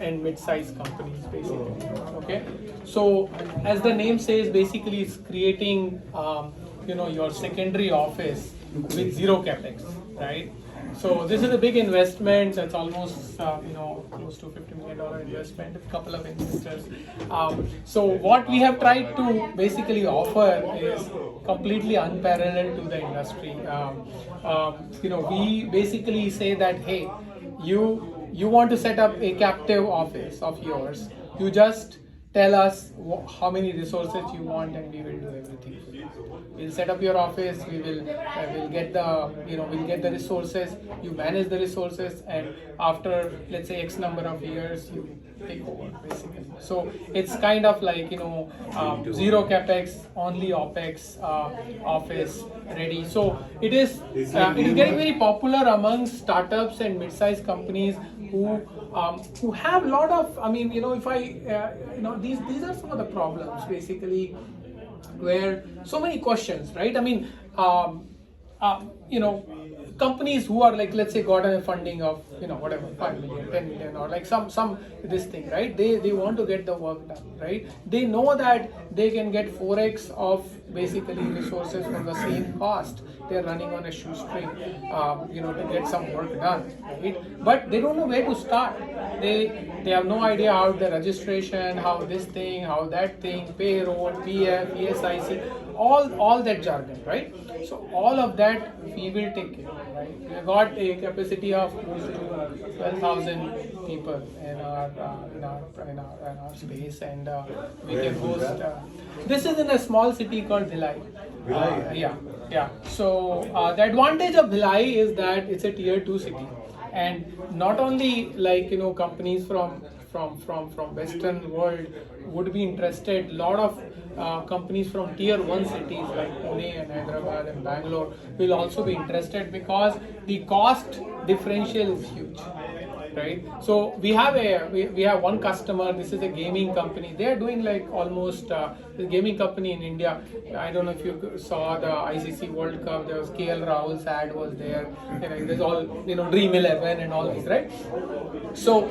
and mid-sized companies basically. Okay, so as the name says, basically it's creating your secondary office with zero capex, right? So this is a big investment. That's almost close to $50 million investment. A couple of investors. So what we have tried to basically offer is completely unparalleled to the industry. We basically say that, hey, you want to set up a captive office of yours. You just tell us how many resources you want, and we will do everything for you. We'll set up your office. We'll get the resources. You manage the resources, and after, let's say, X number of years, you take over basically. So it's kind of like zero capex, only opex office ready. So it is getting very popular among startups and mid-sized companies who have a lot of, these are some of the problems basically, where so many questions, right? Companies who are like, let's say, got a funding of whatever, 5 million, 10 million, or like some this thing, right? They want to get the work done, right? They know that they can get 4x of basically resources from the same cost. They're running on a shoestring, to get some work done, right? But they don't know where to start. They have no idea how the registration, how this thing, how that thing, payroll, PF, ESIC, all that jargon, right? So all of that we will take care of, right? We have got a capacity of close to 12,000 people in our space, and we can host. This is in a small city called Bhilai. Yeah. So the advantage of Bhilai is that it's a tier 2 city, and not only like companies from Western world would be interested. A lot of companies from tier 1 cities like Pune and Hyderabad and Bangalore will also be interested, because the cost differential is huge, right? So we have one customer. This is a gaming company. They are doing like almost the gaming company in India. I don't know if you saw the ICC World Cup. There was KL Rahul's ad was there. There's all Dream 11 and all these, right? So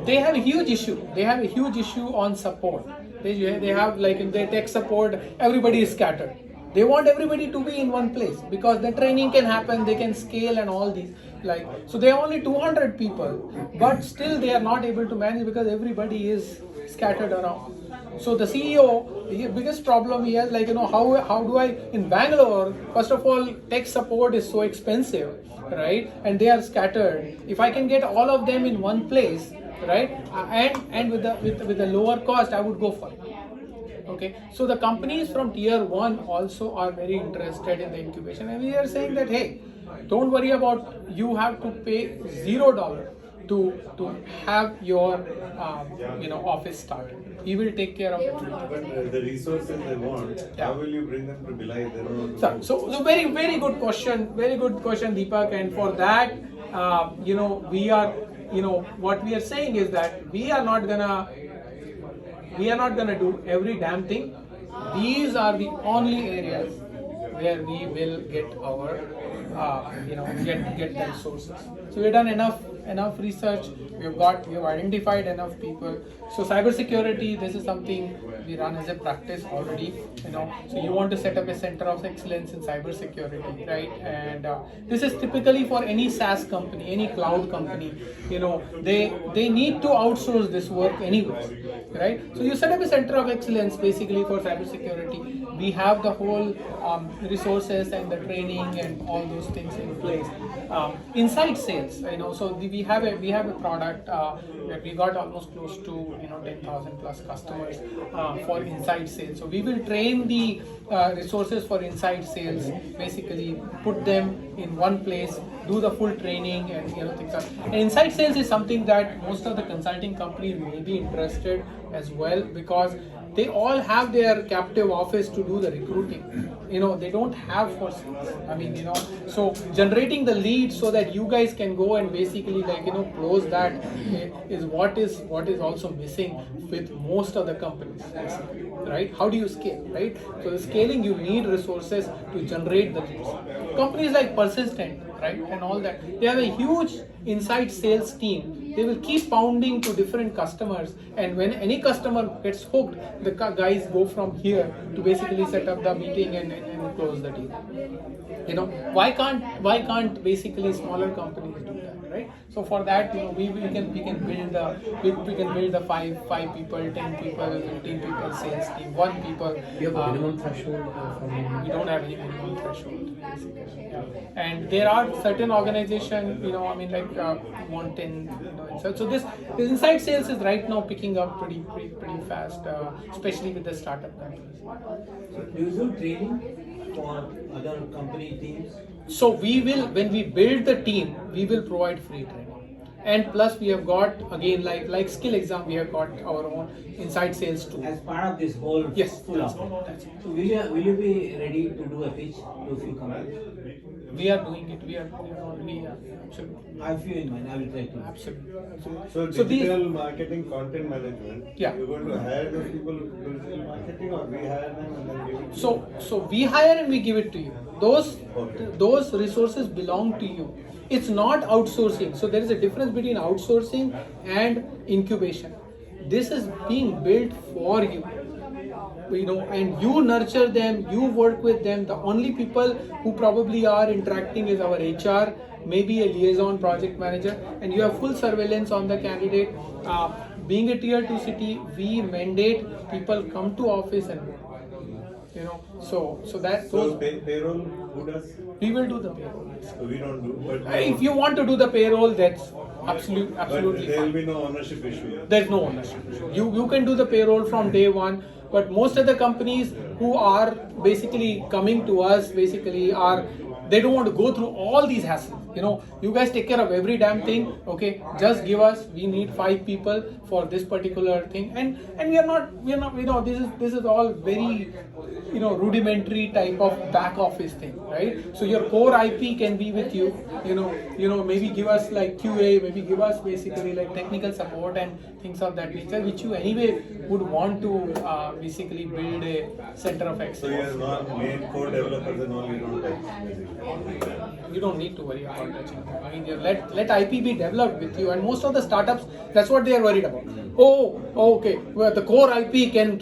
they have a huge issue. They have a huge issue on support. They have, like, in their tech support, everybody is scattered. They want everybody to be in one place, because the training can happen, they can scale and all these. So they have only 200 people, but still they are not able to manage because everybody is scattered around. So the CEO, the biggest problem he has, how do I, in Bangalore, first of all, tech support is so expensive, right? And they are scattered. If I can get all of them in one place, right, and with the lower cost, I would go for it. Okay, so the companies from tier 1 also are very interested in the incubation, and we are saying that, hey, don't worry about, you have to pay $0 to have your office started. We will take care of it. But the resources they want, how will you bring them to Bhilai? So very good question, Deepak. And for that, we are, what we are saying is that we are not gonna do every damn thing. These are the only areas where we will get our get the resources. So we've done enough research. We've identified enough people. So cybersecurity, this is something we run as a practice already. So you want to set up a center of excellence in cybersecurity, right? And this is typically for any SaaS company, any cloud company. They need to outsource this work anyways, right? So you set up a center of excellence basically for cybersecurity. We have the whole resources and the training and all those things in place. Inside sales, so we have a product that we got almost close to 10,000 plus customers for inside sales. So we will train the resources for inside sales, basically put them in one place, do the full training, and things like that. And inside sales is something that most of the consulting companies may be interested as well, because they all have their captive office to do the recruiting. They don't have for sales. So generating the leads so that you guys can go and basically close that is what is also missing with most of the companies, basically, right? How do you scale, right? So the scaling, you need resources to generate the leads. Companies like Persistent, right, and all that, they have a huge inside sales team they will keep pounding to different customers, and when any customer gets hooked, the guys go from here to basically set up the meeting and close the deal. You know, why can't basically smaller companies do that, right? So for that, you know, we can build the five people, 10 people, 15 people sales team, 1 people. You have a minimum threshold We don't have any minimum threshold, basically. Yeah. And there are certain organizations, you know, I mean, like want 10, you know, so this inside sales is right now picking up pretty fast, especially with the startup companies. Do you do training for other company teams? So we will, when we build the team, we will provide free training. And plus we have got, again, like skill exam, we have got our own inside sales too. As part of this whole Yes, full that's up. it. So will you be ready to do a pitch to a few companies? We are doing it. We are already, absolutely. I have few in mind. I will try to. Absolutely. So So these- digital marketing, content management. Yeah. You're going to hire those people who do digital marketing, or we hire them and then give it to So we hire and we give it to you. Okay. Those resources belong to you. It's not outsourcing. So there is a difference between outsourcing and incubation. This is being built for you. You know, and you nurture them, you work with them. The only people who probably are interacting is our HR, maybe a liaison project manager, and you have full surveillance on the candidate. Being a tier 2 city, we mandate people come to office and work. You know, so that So those payroll, who does? we will do the payroll. So we don't do. But If you want to do the payroll, that's but absolutely there will fine. be no ownership issue. There's no ownership. You can do the payroll from day one, but most of the companies who are basically coming to us basically are, they don't want to go through all these hassles. You know, you guys take care of every damn thing. Okay, just give us. We need 5 people for this particular thing, and we are not. You know, this is all very, you know, rudimentary type of back office thing, right? So your core IP can be with you. You know, maybe give us like QA, maybe give us basically like technical support and things of that nature, which you anyway would want to basically build a center of So excellence. you're not main core developers and all, you don't touch. You don't need to worry about touching them. I mean, you let IP be developed with you, and most of the startups, that's what they are worried about. Oh, okay. Well, the core IP can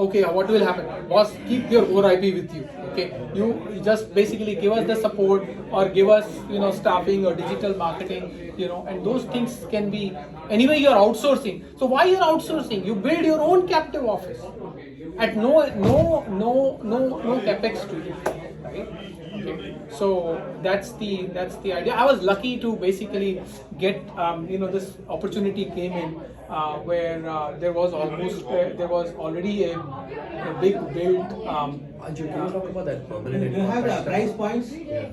okay. What will happen? Boss, keep your core IP with you. Okay, you just basically give us the support or give us, you know, staffing or digital marketing, you know, and those things can be, anyway you're outsourcing. So why you're outsourcing? You build your own captive office at no capex to you, right? Okay. So that's the idea. I was lucky to basically get, you know, this opportunity came in where there was already a big build. Anju, can you talk about that permanent Do and you have the contract price staff? points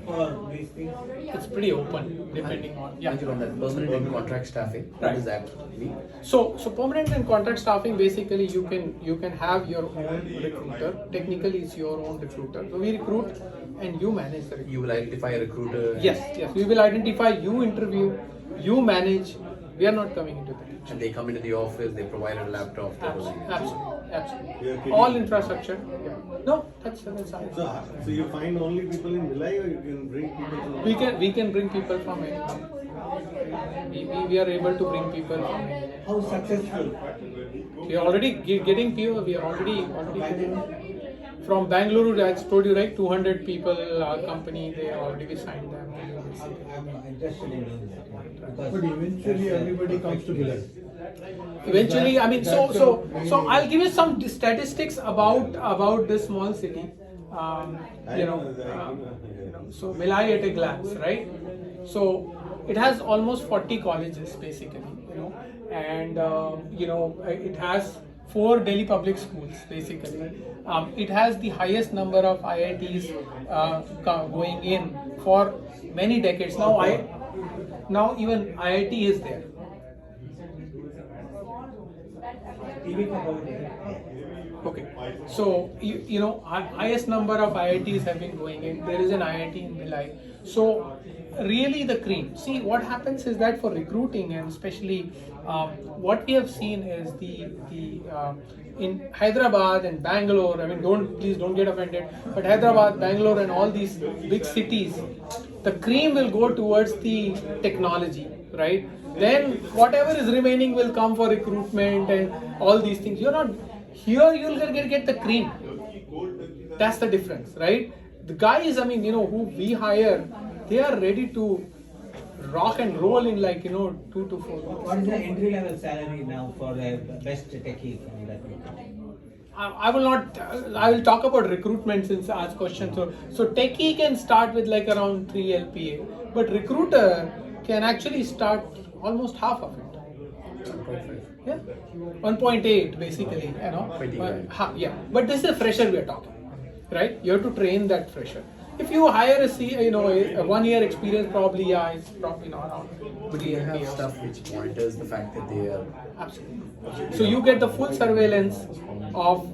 for these things? It's pretty open depending on, yeah. Anju, on that permanent and contract staffing, what does that mean? So permanent and contract staffing, basically you can have your own recruiter. Technically it's your own recruiter. So we recruit and you manage the recruiter. You will identify a recruiter. Yes. We will identify, you interview, you manage. We are not coming into that. And they come into the office, they provide a laptop. they provide- You're Absolutely. kidding. All infrastructure. Yeah. No, that's how. So you find only people in Bhilai, or you can bring people from? We can bring people from anywhere. We are able to bring people from anywhere. How successful? We are already getting people. We are already getting from Bangalore. I told you, right? 200 people company. They already signed them. I'm interested in doing that. But eventually everybody comes to Bhilai. Eventually, I mean, so I'll give you some statistics about this small city. So Bhilai at a glance, right? So it has almost 40 colleges basically, you know, and it has 4 Delhi public schools basically. It has the highest number of IITs going in for many decades now. Now even IIT is there. TV का बहुत है. Okay, so highest number of IITs have been going in. There is an IIT in Bhilai. So really the cream. See, what happens is that for recruiting, and especially what we have seen is the in Hyderabad and Bangalore. I mean, please don't get offended. But Hyderabad, Bangalore, and all these big cities, the cream will go towards the technology, right? then whatever is remaining will come for recruitment and all these things. You're not here, you'll get the cream. That's the difference, right? The guys, I mean, who we hire, they are ready to rock and roll in 2 to 4 months. What is the entry level salary now for the best techie from that company? I will not. I will talk about recruitment since I asked question. So techie can start with like around 3 LPA, but recruiter can actually start almost half of it. Yeah, 1.8 basically. Yeah, but this is a fresher we are talking, right? You have to train that fresher. If you hire a 1 year experience, probably it's probably not around. But do you have stuff which monitors the fact that they are Absolutely. So you get the full surveillance of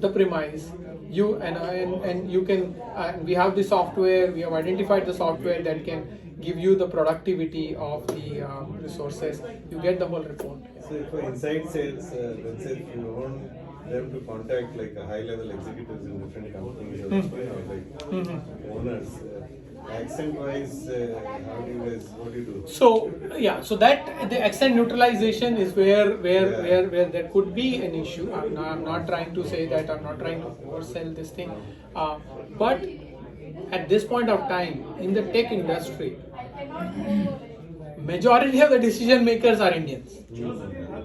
the premise. You and you can. We have the software. We have identified the software that can give you the productivity of the resources. You get the whole report. So for inside sales, let's say if you want them to contact like a high level executives in different companies or like owners, accent wise, what do you do? So yeah, so that the accent neutralization is where there could be an issue. I'm not trying to say that. I'm not trying to oversell this thing, but at this point of time in the tech industry, majority of the decision makers are Indians,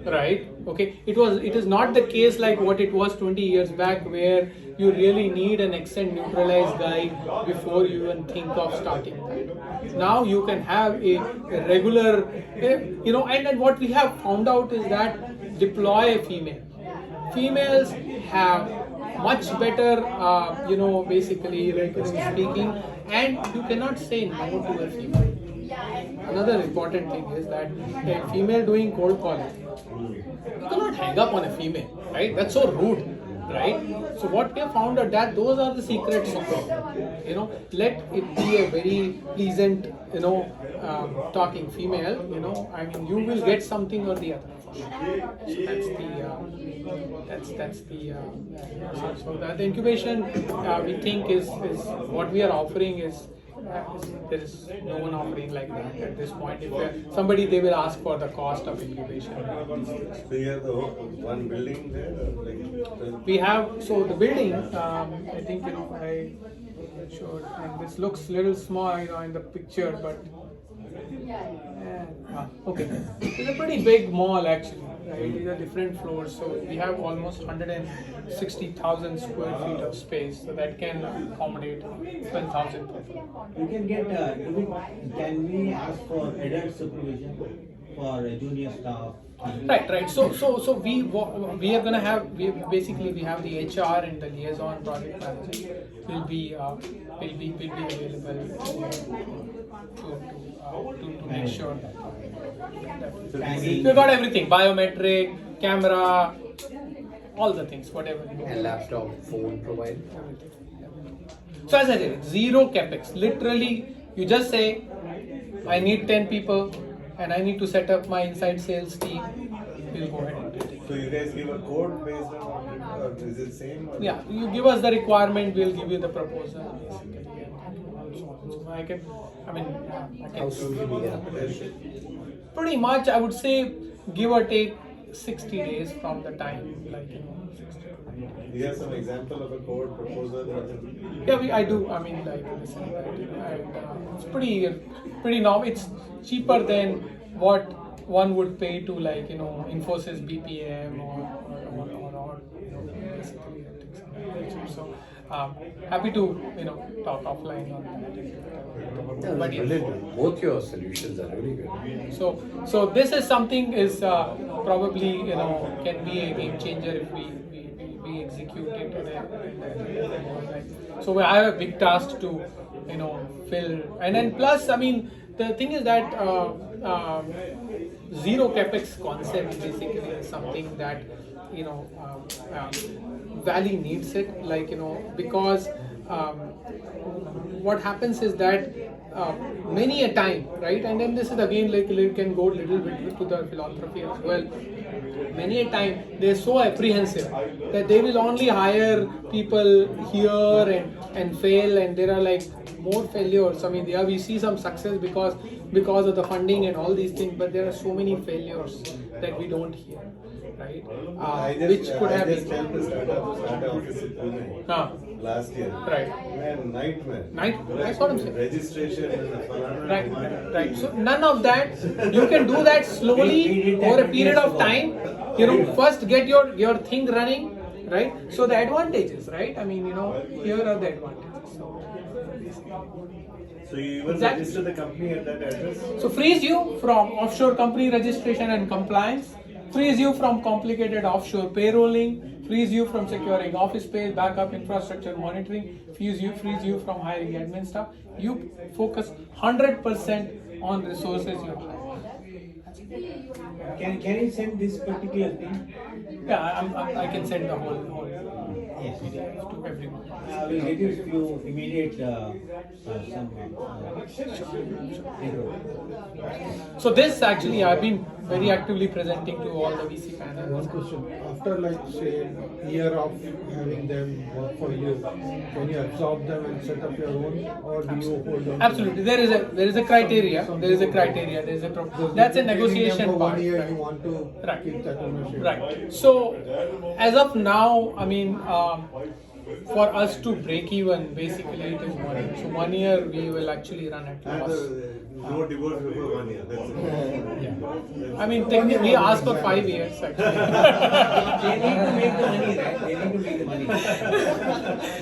right? Okay, it is not the case like what it was 20 years back, where you really need an accent neutralized guy before you even think of starting that. Now you can have a regular, and what we have found out is that deploy a female. Females have much better, basically like speaking, and you cannot say no to a female. Another important thing is that a female doing cold calling, you cannot hang up on a female, right? That's so rude, right? So what we have found out that those are the secrets of it. Let it be a very pleasant, talking female. I mean, you will get something or the other. So that's the so the incubation we think is what we are offering is. There is no one offering like that at this point. If somebody, they will ask for the cost of incubation. So you have the one building there? We have, so the building, I think I showed, and this looks little small, in the picture, but okay. It's a pretty big mall actually, right? These are different floors, so we have almost 160,000 square feet of space, so that can accommodate 12,000 people. You can get, can we ask for adult supervision for junior staff? Right. So we are gonna have we have the HR and the liaison project manager will be available to make sure that we got everything, biometric, camera, all the things, whatever. and laptop, phone provided? So as I said, zero capex. Literally, you just say, I need 10 people and I need to set up my inside sales team. We'll go ahead and do it. So you guys give a code based on it, or is it same? Or Yeah, you give us the requirement, we'll give you the proposal. Basically. So I can. How soon can we get up? Pretty much, I would say, give or take 60 days from the time, do you have some example of a code proposal? Yeah, I do. Listen, it's pretty normal. It's cheaper than what one would pay to Infosys BPM or basically things like that. So happy to talk offline on that. But yes. Brilliant. Both your solutions are really good. So this is something is probably can be a game changer if we execute it. So I have a big task to fill, and then plus the thing is that zero capex concept basically is something that Valley needs it, because what happens is that many a time, right? And then this is again you can go a little bit to the philanthropy as well. Many a time they're so apprehensive that they will only hire people here and fail, and there are more failures. We see some success because because of the funding and all these things, but there are so many failures that we don't hear, right? Which could have I just been. helped to start an office in Pune Ah, last year. right. Man, nightmare. That's what I'm saying. Registration and falana, Right, falana. right. So none of that. You can do that slowly over a period of time. First get your thing running, right? So the advantages, right? I mean, here are the advantages. So you even Exactly. register the company at that address? So frees you from offshore company registration and compliance, frees you from complicated offshore payrolling, frees you from securing office space, backup infrastructure monitoring, frees you from hiring admin staff. You focus 100% on resources you hire. Can you send this particular thing? Yeah, I can send the whole Yes. PDF to everyone. I will get you few immediate some info. So this actually I've been very actively presenting to all the VC One panels. question, after like say year of having them work for you, can you absorb them and set up your own, or do you hold on? Absolutely, there is a criteria. There is a criteria. There is a that's a negotiation for part. 1 year, Right. you want to Right. keep that ownership. Right. So, as of now, I mean, for us to break even, basically it is 1 year. So 1 year we will actually run at And loss. no divorce before 1 year. That's it. I mean, technically we asked for 5 years actually. They need to make the money, right? They need to make the money.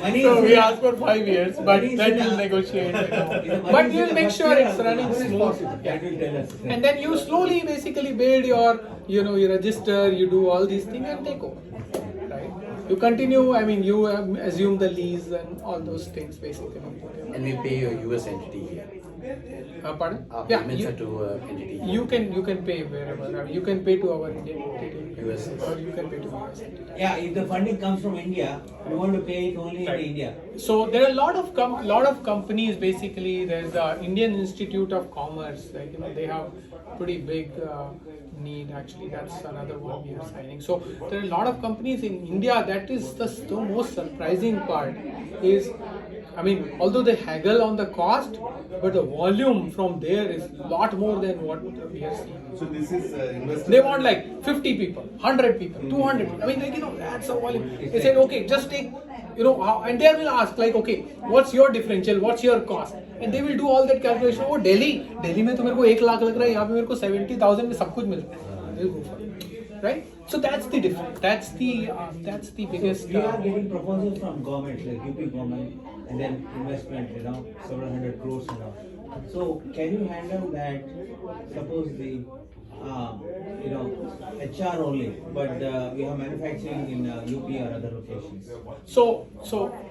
Money So is we asked for 5 years, but Money is that in will a- negotiate. the money But is we in will the make first sure year, it's running how smooth. responsible. Yeah. That will tell us. And then you slowly basically build your, you register, you do all these things and take over. Right? You continue, I mean, you assume the lease and all those things basically. And we pay your US entity here. Pardon? Our Yeah, payments are to entity. you can pay wherever. I mean, you can pay to our Indian entity, US. or you can pay to US entity. Yeah, if the funding comes from India, we want to pay it only Right. in India. So there are a lot of companies basically. There's the Indian Institute of Commerce. Like they have pretty big need actually. That's another one we are signing. So there are a lot of companies in India. That is the most surprising part. Is I mean, although they haggle on the cost, but the volume from there is a lot more than what we are seeing. So this is investor. They want like 50 people, 100 people, 200 people. I mean, like, that's a volume. They said, okay, just take, and they will ask, like, okay, what's your differential? What's your cost? And they will do all that calculation. Oh, Delhi में तो मेरे को 1 लाख लग रहा है, यहाँ पे मेरे को 70,000 में सब कुछ मिलता है. They'll go for it. Right? So that's the difference. That's the biggest. We are getting proposals from government, like UP government, and then investment, several hundred crores and all. So can you handle that? Suppose the, HR only, but we have manufacturing in UP or other locations. So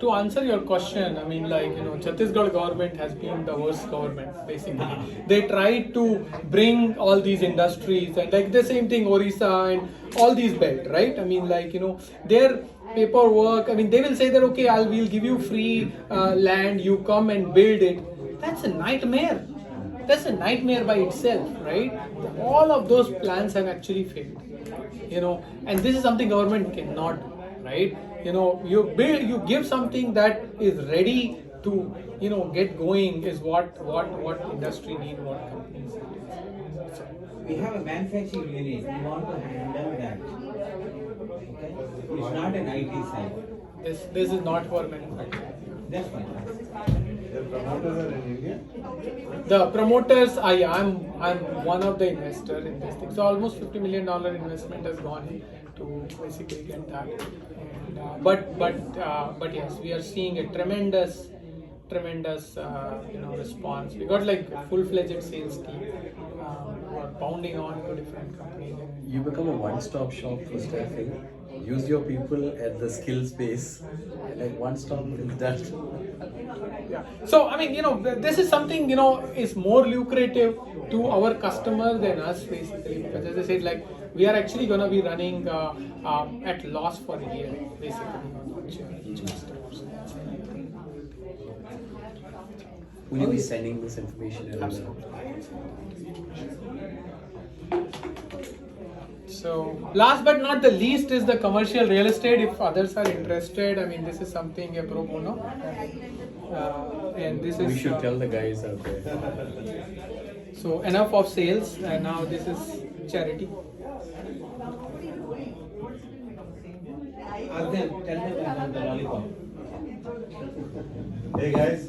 to answer your question, I mean, like, Chhattisgarh government has been the worst government, basically. They tried to bring all these industries and like the same thing, Orissa and all these belt, right? I mean, like, their paperwork, I mean, they will say that, okay, we'll give you free land, you come and build it. That's a nightmare. That's a nightmare by itself, right? All of those plans have actually failed, and this is something government cannot do, right? You give something that is ready to, get going is what industry need, what companies need. So, We have a manufacturing unit, we want to handle that. Okay? It's not an IT side. this is not for manufacturing. That's fine. The promoters are in India. The promoters, I'm one of the investors in this thing. So almost $50 million investment has gone to basically get that. And, but yes, we are seeing a tremendous response. We got like a full-fledged sales team who are pounding on to different companies. You become a one-stop shop for staffing. Use your people at the skill space. Like one-stop is that. Yeah. So I mean, this is something is more lucrative to our customers than us basically, because as I said, like we are actually going to be running at loss for a year basically on each customer. Will you be sending this information? Absolutely. So last but not the least is the commercial real estate. If others are interested, I mean, this is something a pro bono, and this is. We should tell the guys out there. So enough of sales, and now this is charity. Ask them, tell them I want the lollipop. Hey guys,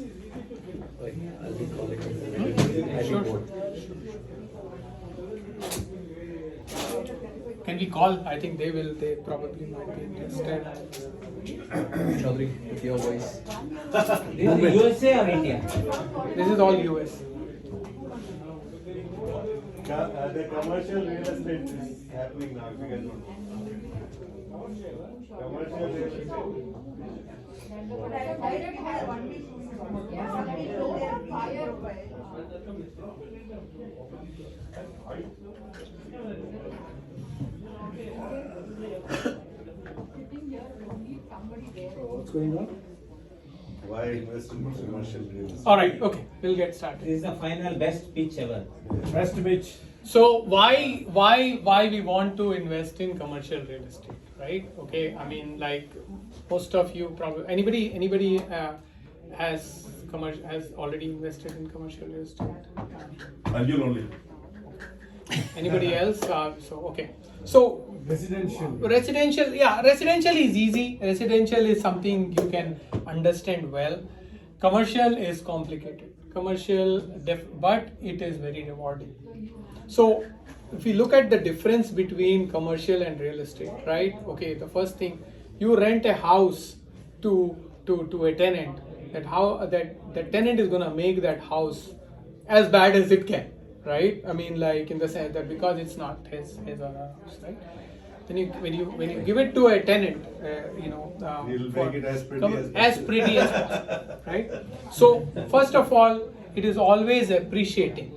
Like, I'll be calling you. I Sure. need both. Can we call? I think they will. They probably might be interested. Chaudhary, with your voice. This is USA or India? This is all US. the commercial real estate is happening now. If you guys don't know. Commercial real estate. What's going on? Why invest in commercial real estate? All right. Okay. We'll get started. This is the final best pitch ever. Best bitch. So why we want to invest in commercial real estate, right? Okay, I mean, like most of you probably anybody has already invested in commercial real estate. Arjun only. Anybody else? So okay. So Residential. residential is easy. Residential is something you can understand well. Commercial is complicated. But it is very rewarding. So if we look at the difference between commercial and real estate, right? Okay, the first thing, you rent a house to a tenant. That the tenant is gonna make that house as bad as it can, right? I mean, like in the sense that because it's not his or her house, right? Then when you give it to a tenant, He'll for- make it as pretty as possible. pretty as possible, right? So first of all, it is always appreciating.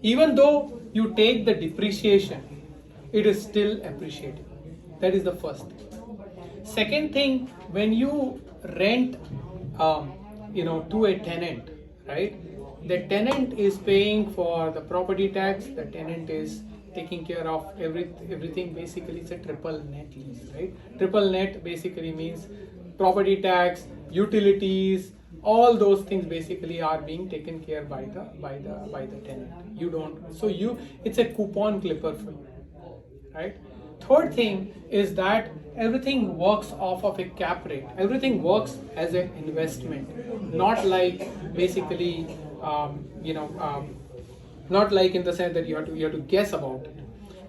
Even though you take the depreciation, it is still appreciating. That is the first thing. Second thing, when you rent, to a tenant, right? The tenant is paying for the property tax. The tenant is taking care of everything. Basically, it's a triple net lease, right? Triple net basically means property tax, utilities, all those things basically are being taken care by the tenant. You don't. So it's a coupon clipper for you, right? Third thing is that everything works off of a cap rate. Everything works as an investment, not like basically, not like in the sense that you have to guess about it.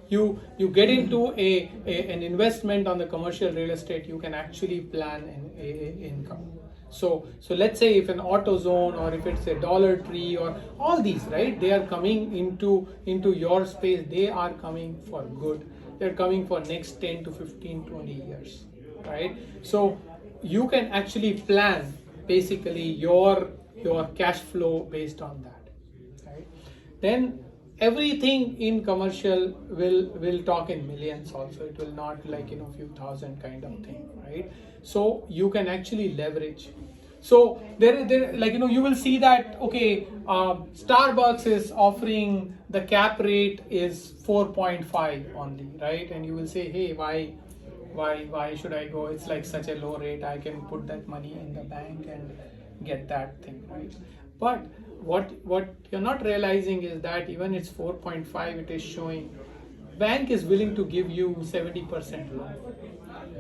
You get into an investment on the commercial real estate, you can actually plan an income. So let's say if an AutoZone or if it's a Dollar Tree or all these, right, they are coming into your space, they are coming for good. They're coming for next 10 to 15, 20 years, right? So you can actually plan basically your cash flow based on that, right? Then everything in commercial will talk in millions also. It will not like few thousand kind of thing, right? So you can actually leverage. So there like you will see that okay, Starbucks is offering the cap rate is 4.5 only, right? And you will say, hey, why should I go? It's like such a low rate. I can put that money in the bank and get that thing, right? But what you're not realizing is that even it's 4.5, it is showing bank is willing to give you 70% loan,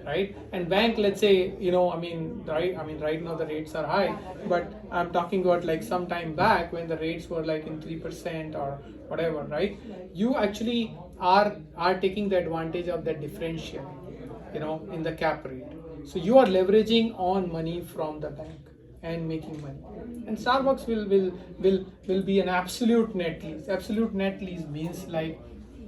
right? And bank, let's say, right now the rates are high, but I'm talking about like some time back when the rates were like in 3% or whatever, right? You actually are taking the advantage of that differential, in the cap rate. So you are leveraging on money from the bank and making money. And Starbucks will be an absolute net lease. Absolute net lease means like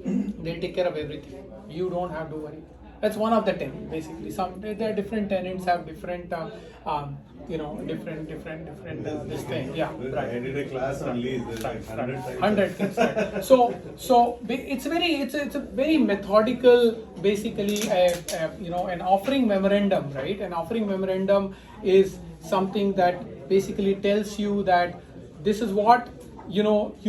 they'll take care of everything. You don't have to worry. That's one of the 10 basically. There are different tenants have different different this thing. Yeah, right. I did a class on lease. There's like 100 things. Right. So it's a very methodical, basically an offering memorandum, right? An offering memorandum is something that basically tells you that this is what you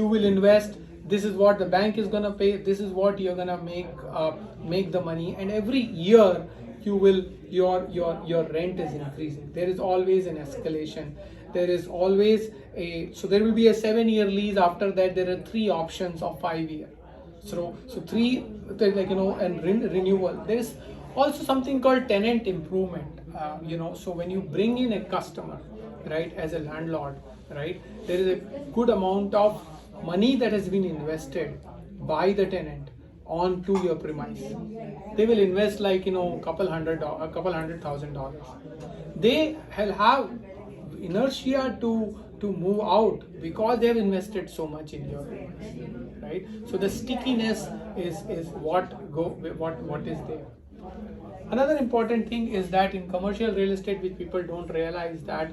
will invest. This is what the bank is gonna pay. This is what you're gonna make the money, and every year your rent is increasing. There is always an escalation. there is always so there will be a 7-year lease. After that, there are 3 options of 5-year. So 3, like, and renewal. There is also something called tenant improvement. So when you bring in a customer, right, as a landlord, right, there is a good amount of money that has been invested by the tenant onto your premise. They will invest like $200,000. They will have inertia to move out because they have invested so much in your premise, right? So the stickiness is what is there. Another important thing is that in commercial real estate, which people don't realize, that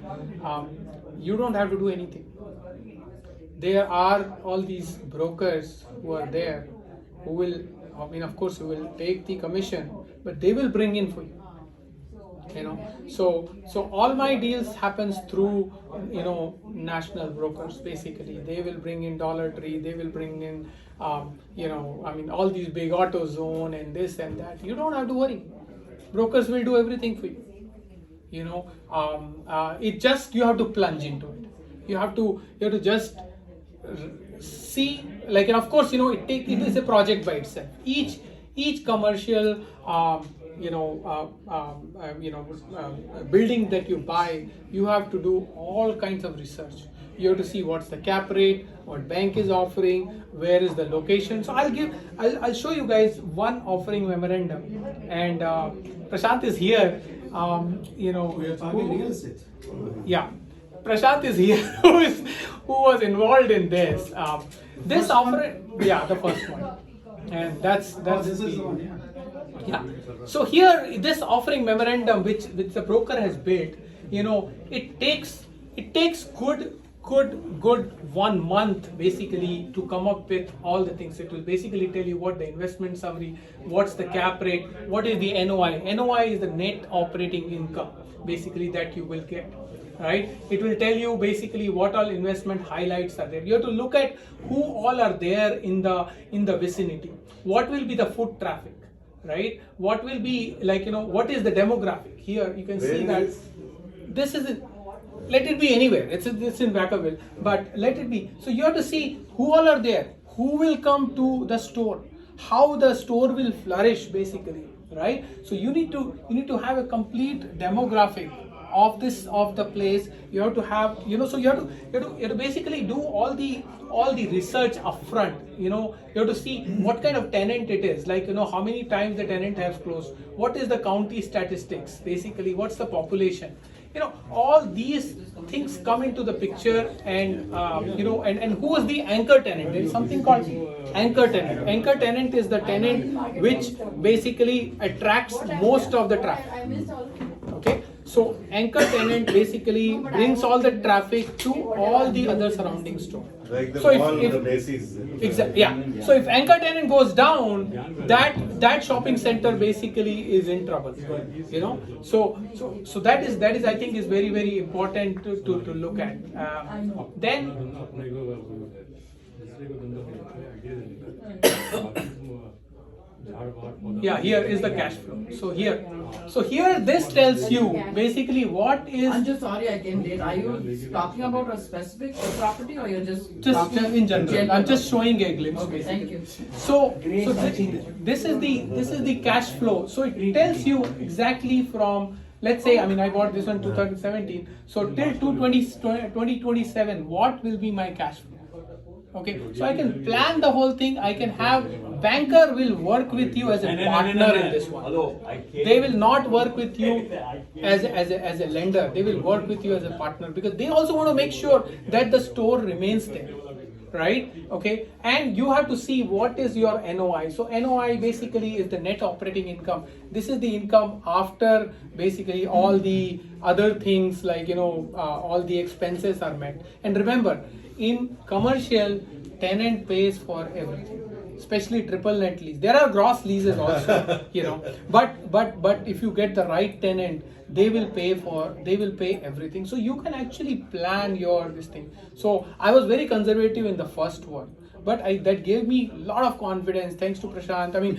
you don't have to do anything. There are all these brokers who are there who will, of course, who will take the commission, but they will bring in for you. So all my deals happens through national brokers. Basically, they will bring in Dollar Tree, they will bring in all these big AutoZone and this and that. You don't have to worry. Brokers will do everything for you. It just, you have to plunge into it. You have to just see, like, and of course, it is a project by itself. Each commercial building that you buy, you have to do all kinds of research. You have to see what's the cap rate, what bank is offering, where is the location. So I'll show you guys one offering memorandum, and Prashant is here. We are talking real estate. Yeah, Prashant is here, who was involved in this. This offering, the first one, and that's This is the one, yeah. So here, this offering memorandum, which the broker has built, it takes good 1 month basically to come up with all the things. It will basically tell you what the investment summary, what's the cap rate, what is the NOI. NOI is the net operating income basically that you will get, right? It will tell you basically what all investment highlights are there. You have to look at who all are there in the vicinity. What will be the foot traffic, right? What will be, like, what is the demographic? Here you can see that this is it. Let it be anywhere. It's in Vacaville, but let it be. So you have to see who all are there, who will come to the store, how the store will flourish basically, right? So you need to have a complete demographic of the place. You have to have, so you have to basically do all the research upfront. You have to see what kind of tenant it is, like, how many times the tenant has closed, what is the county statistics, basically what's the population. All these things come into the picture, and and who is the anchor tenant. There is something called anchor tenant. Anchor tenant is the tenant which basically attracts most of the traffic. Okay, so anchor tenant basically brings all the traffic to all the other surrounding stores. Like the So mall, if the Macy's. exactly, yeah. So if anchor tenant goes down, that shopping center basically is in trouble. So that is I think is very, very important to look at. Then here is the cash flow. So here this tells you basically what is. I'm just sorry I came late. Are you talking about a specific property, or you're just talking in general? I'm just showing a glimpse. Okay, thank you. So this is the cash flow. So it tells you exactly from, let's say, I bought this one 2017. So till 2027, what will be my cash flow? Okay, so I can plan the whole thing. I can have banker will work with you as a partner in this one. They will not work with you as a lender. They will work with you as a partner, because they also want to make sure that the store remains there, right? Okay, and you have to see what is your NOI. So NOI basically is the net operating income. This is the income after basically all the other things, like all the expenses are met. And remember, in commercial, tenant pays for everything, especially triple net lease. There are gross leases also, but if you get the right tenant, they will pay everything. So you can actually plan this thing. So I was very conservative in the first one, but that gave me a lot of confidence. Thanks to Prashant. I mean,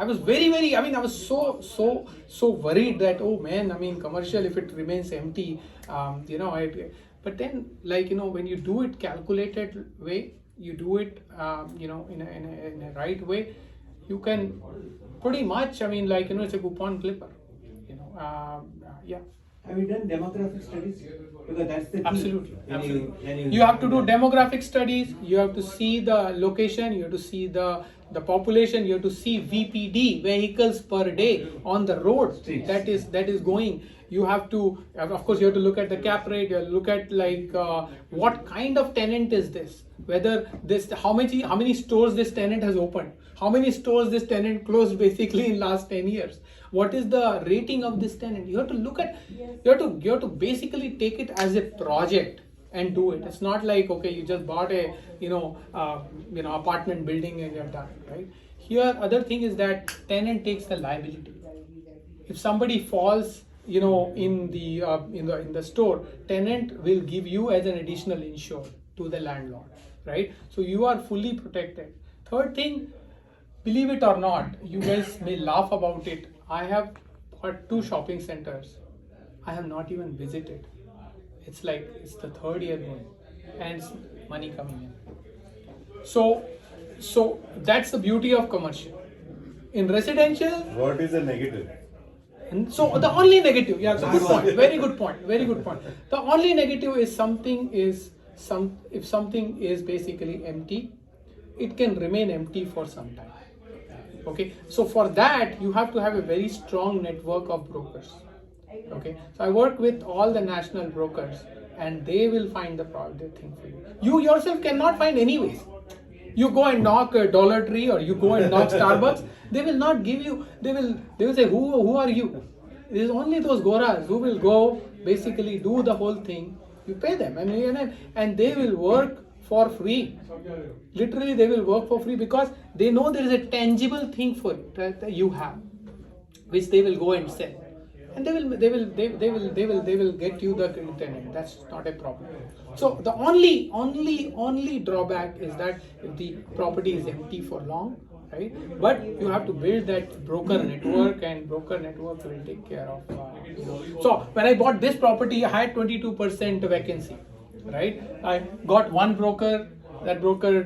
I was very. I mean, I was so worried that, oh man, I mean, commercial, if it remains empty, but then, like, when you do it calculated way, you do it, in a right way, you can pretty much, I mean, like, it's a coupon clipper, yeah. Have you done demographic studies? Because that's the key. Absolutely, When absolutely. You have to do demographic studies. You have to see the location. You have to see the population. You have to see VPD, vehicles per day on the road. Streets. That is going. You have to, of course, you have to look at the cap rate. You have to look at, like, what kind of tenant is this? Whether this, how many stores this tenant has opened, how many stores this tenant closed basically in last 10 years. What is the rating of this tenant? You have to look at, you have to basically take it as a project and do it. It's not like, okay, you just bought a, apartment building and you're done, right? Here, other thing is that tenant takes the liability. If somebody falls, in the store, tenant will give you as an additional insure to the landlord, right? So you are fully protected. Third thing, believe it or not, you guys may laugh about it. I have got 2 shopping centers I have not even visited. It's like, it's the 3rd year going and it's money coming in. So that's the beauty of commercial. In residential, What is the negative? and so the only negative, yeah, it's a good point, very good point. The only negative is if something is basically empty, it can remain empty for some time. Okay, so for that you have to have a very strong network of brokers. Okay, so I work with all the national brokers, and they will find the thing for you. You yourself cannot find anyways. You go and knock a Dollar Tree or you go and knock Starbucks, they will not give you. They will say, who are you? There's only those goras who will go basically do the whole thing. You pay them, and they will work for free. Literally, they will work for free because they know there is a tangible thing for it that you have, which they will go and sell, and they will get you the tenant. That's not a problem. So the only drawback is that if the property is empty for long, right? But you have to build that broker network, and broker network will take care of. So when I bought this property, I had 22% vacancy. Right, I got one broker. That broker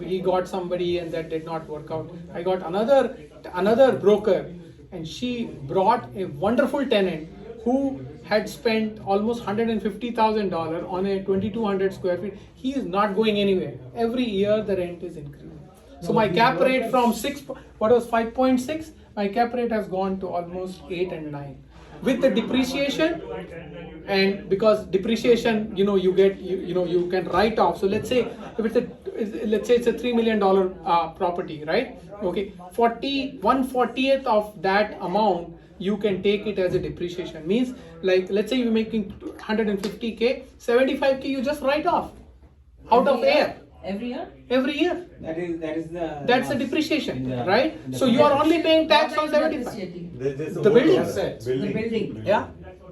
he got somebody, and that did not work out. I got another broker, and she brought a wonderful tenant who had spent almost $150,000 on a 2,200 square feet. He is not going anywhere. Every year the rent is increasing. So my cap rate from 5.6, my cap rate has gone to almost 8 and 9. With the depreciation, and because depreciation, you get, you can write off. So let's say if it's a $3 million property, right? Okay, 1/40th of that amount you can take it as a depreciation. Means, like, let's say you're making 150K, 75K you just write off out of air. Every year? Every year. That's the depreciation, right? So you are only paying tax on 75. The building. The building. Yeah.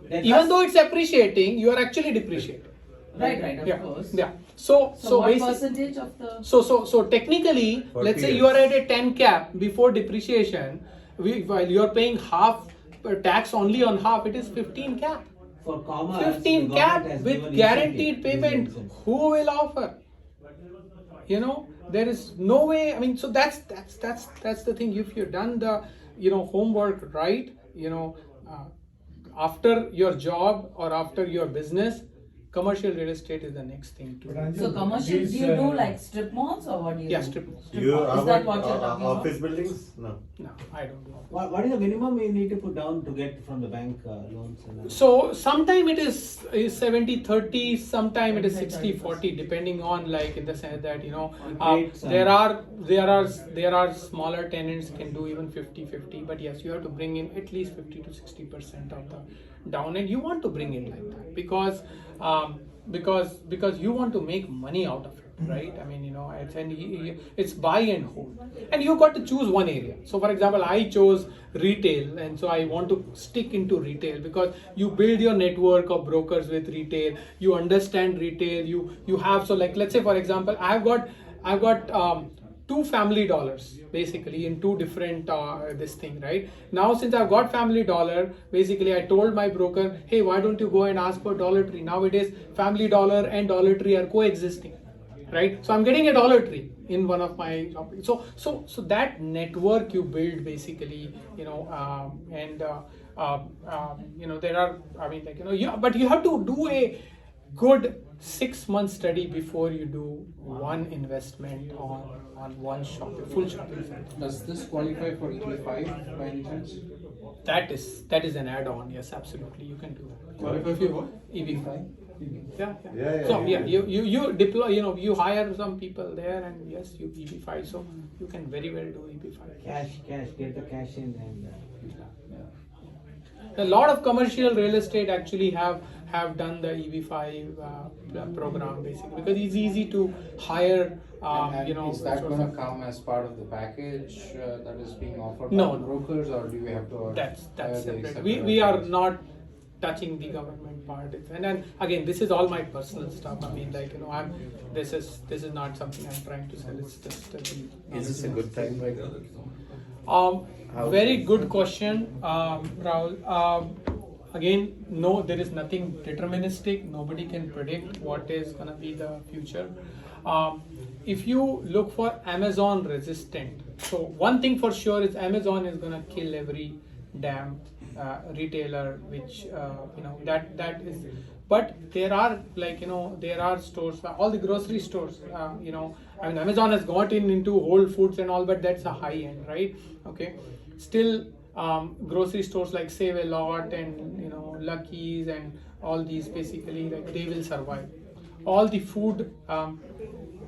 Even though it's appreciating, you are actually depreciating. Right, of Yeah. course. Yeah. So what basically, percentage of the... so technically, 40 let's say years. you are at a 10 cap before depreciation, while you are paying half tax only on half, it is 15 cap. For commerce, 15 the cap government has with given guaranteed incentive. payment. Who will offer? There is no way. I mean, so that's the thing. If you've done the homework right, after your job or after your business, commercial real estate is the next thing to do. So commercial, do you do like strip malls or what do you do? Yeah, strip malls. You Is that what you're talking about? office buildings? No. No, I don't do. What is the minimum you need to put down to get from the bank loans? So sometime it is 70-30, sometime it is 60-40, depending on, like, in the sense that there are smaller tenants can do even 50-50, but yes, you have to bring in at least 50 to 60% of the down, and you want to bring it like that because you want to make money out of it, right? I mean, it's buy and hold, and you got to choose one area. So for example, I chose retail, and so I want to stick into retail because you build your network of brokers with retail, you understand retail, you have, so like, let's say for example, I have got I've got two family dollars basically in two different this thing, right? Now since I've got family dollar, basically I told my broker, hey, why don't you go and ask for Dollar Tree? Nowadays family dollar and Dollar Tree are coexisting, right? So I'm getting a Dollar Tree in one of my shopping. So that network you build basically, there are, I mean, like, but you have to do a good 6 month study before you do one investment on one full shopping center. Does this qualify for EB5 by any chance? That is an add-on. Yes, absolutely, you can do that. Qualify for what? EB5. Yeah. Yeah, So yeah. you deploy. You hire some people there, and yes, you EB5. So you can very well do EB5. Cash, get the cash in and. A lot of commercial real estate actually have done the EB5 program basically because it's easy to hire. And is that going to come as part of the package that is being offered No, by the brokers, or do we have to? That's hire the separate. separate We are employees? not touching the government part. And then again, this is all my personal stuff. I mean, like, this is not something I'm trying to sell. It's just Is this a good time right now? very good question, Rahul. Again, no, there is nothing deterministic. Nobody can predict what is going to be the future. If you look for Amazon resistant, so one thing for sure is Amazon is going to kill every damn retailer, which that is. But there are there are stores, all the grocery stores. I mean, Amazon has gotten into Whole Foods and all, but that's a high end, right? Okay, still. Grocery stores like Save a Lot and Lucky's and all these basically, like, they will survive. All the food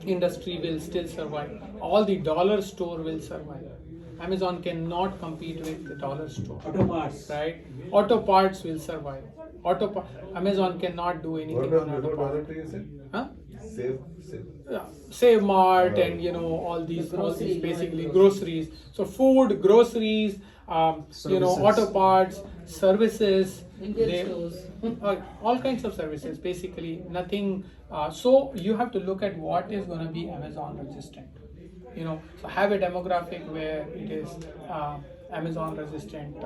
industry will still survive. All the dollar store will survive. Amazon cannot compete with the dollar store. Auto parts. Right? Auto parts will survive. Amazon cannot do anything What was on auto before Dollar parts. Tree, you said? Huh? Save. Save Mart and all these basically groceries. So food, groceries, auto parts, services, Indian stores. all kinds of services. Basically, nothing. So you have to look at what is going to be Amazon resistant. So have a demographic where it is Amazon resistant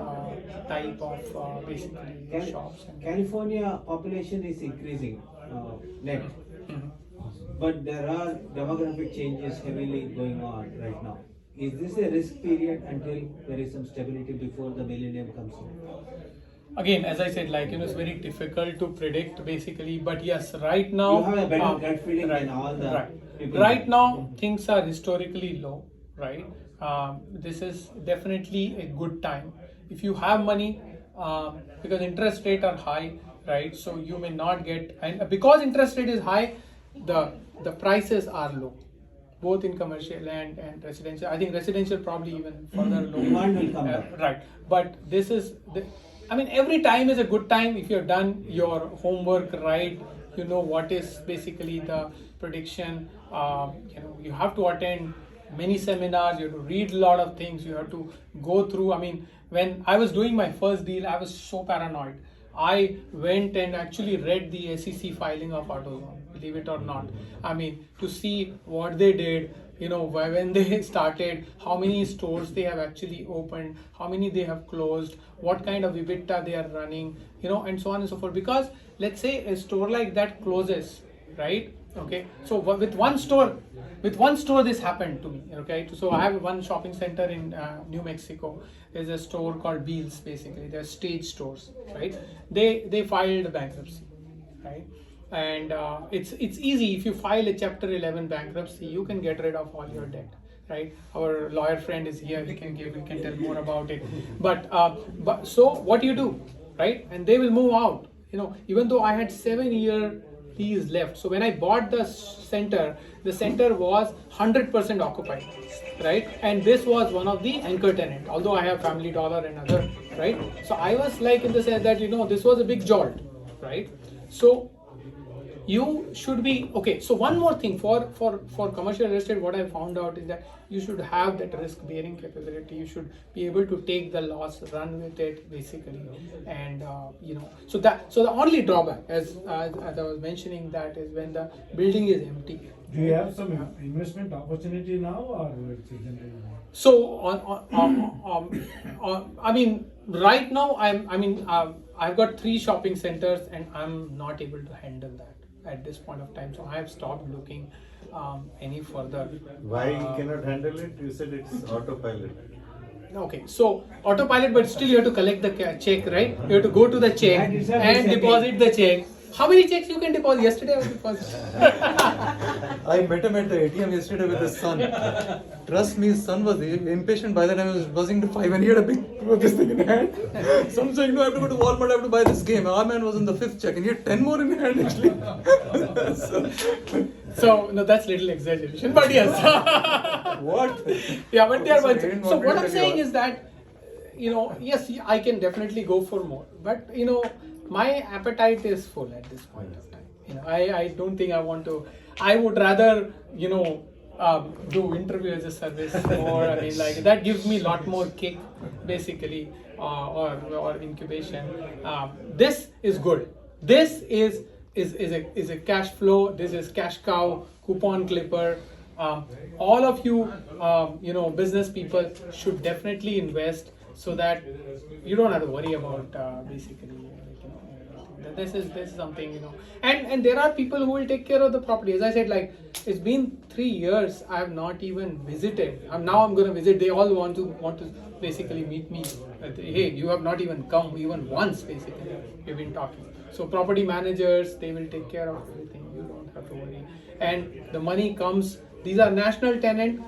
type of basically shops. California population is increasing net, but there are demographic changes heavily going on right now. Is this a risk period until there is some stability before the millennium comes in? Again, as I said, it's very difficult to predict basically, but yes, right now You have a better gut feeling than all the people. Right now things are historically low, right? This is definitely a good time if you have money, because interest rates are high, right? So you may not get, and because interest rate is high, the prices are low, both in commercial and residential. I think residential probably even further low. Demand will come down. Right, but this is every time is a good time if you've done your homework right. You know what is basically the prediction. You have to attend many seminars. You have to read a lot of things. You have to go through. When I was doing my first deal, I was so paranoid. I went and actually read the SEC filing of AutoZone, believe it or not. To see what they did, when they started, how many stores they have actually opened, how many they have closed, what kind of EBITDA they are running, and so on and so forth. Because let's say a store like that closes, right? Okay, so with one store this happened to me. Okay, so I have one shopping center in New Mexico. There's a store called Beals. Basically, they're stage stores, right? They filed bankruptcy, right? And it's easy. If you file a Chapter 11 bankruptcy, you can get rid of all your debt, right? Our lawyer friend is here. He can tell more about it. But so what do you do, right? And they will move out. Even though I had 7-year lease left. So when I bought the center was 100% occupied, right? And this was one of the anchor tenant, although I have Family Dollar and other, right? So I was like in the sense that, this was a big jolt, right? So you should be okay. So one more thing for commercial real estate, what I found out is that you should have that risk bearing capability. You should be able to take the loss, run with it basically, and so the only drawback, as I was mentioning, that is when the building is empty. Do you have some investment opportunity now, or it's generally? So I mean, right now I've got 3 shopping centers and I'm not able to handle that at this point of time. So I have stopped looking any further. Why you cannot handle it? You said it's autopilot. Okay, so autopilot, but still you have to collect the check, right? You have to go to the check That itself and is a deposit the check. How many checks you can deposit? Yesterday I was depositing. I met him at the ATM yesterday with his son. Trust me, his son was impatient by the time he was buzzing to 5 and he had a big this thing in hand. Some saying, no, I have to go to Walmart, I have to buy this game. Our man was in the 5th check and he had 10 more in hand actually. So no, that's little exaggeration, but yes. What? Yeah, but there was. Sorry, So what I'm saying what? is that, yes, I can definitely go for more, but my appetite is full at this point of time. I don't think I want to. I would rather do interview as a service, or I mean, like that gives me a lot more kick, basically, or incubation. This is good. This is a cash flow. This is cash cow, coupon clipper. All of you, business people should definitely invest so that you don't have to worry about basically. This is something, and there are people who will take care of the property. As I said, like it's been 3 years, I have not even visited. Now I'm going to visit. They all want to basically meet me. Hey, you have not even come even once. Basically, we've been talking. So property managers, they will take care of everything. You don't have to worry. And the money comes. These are national tenant.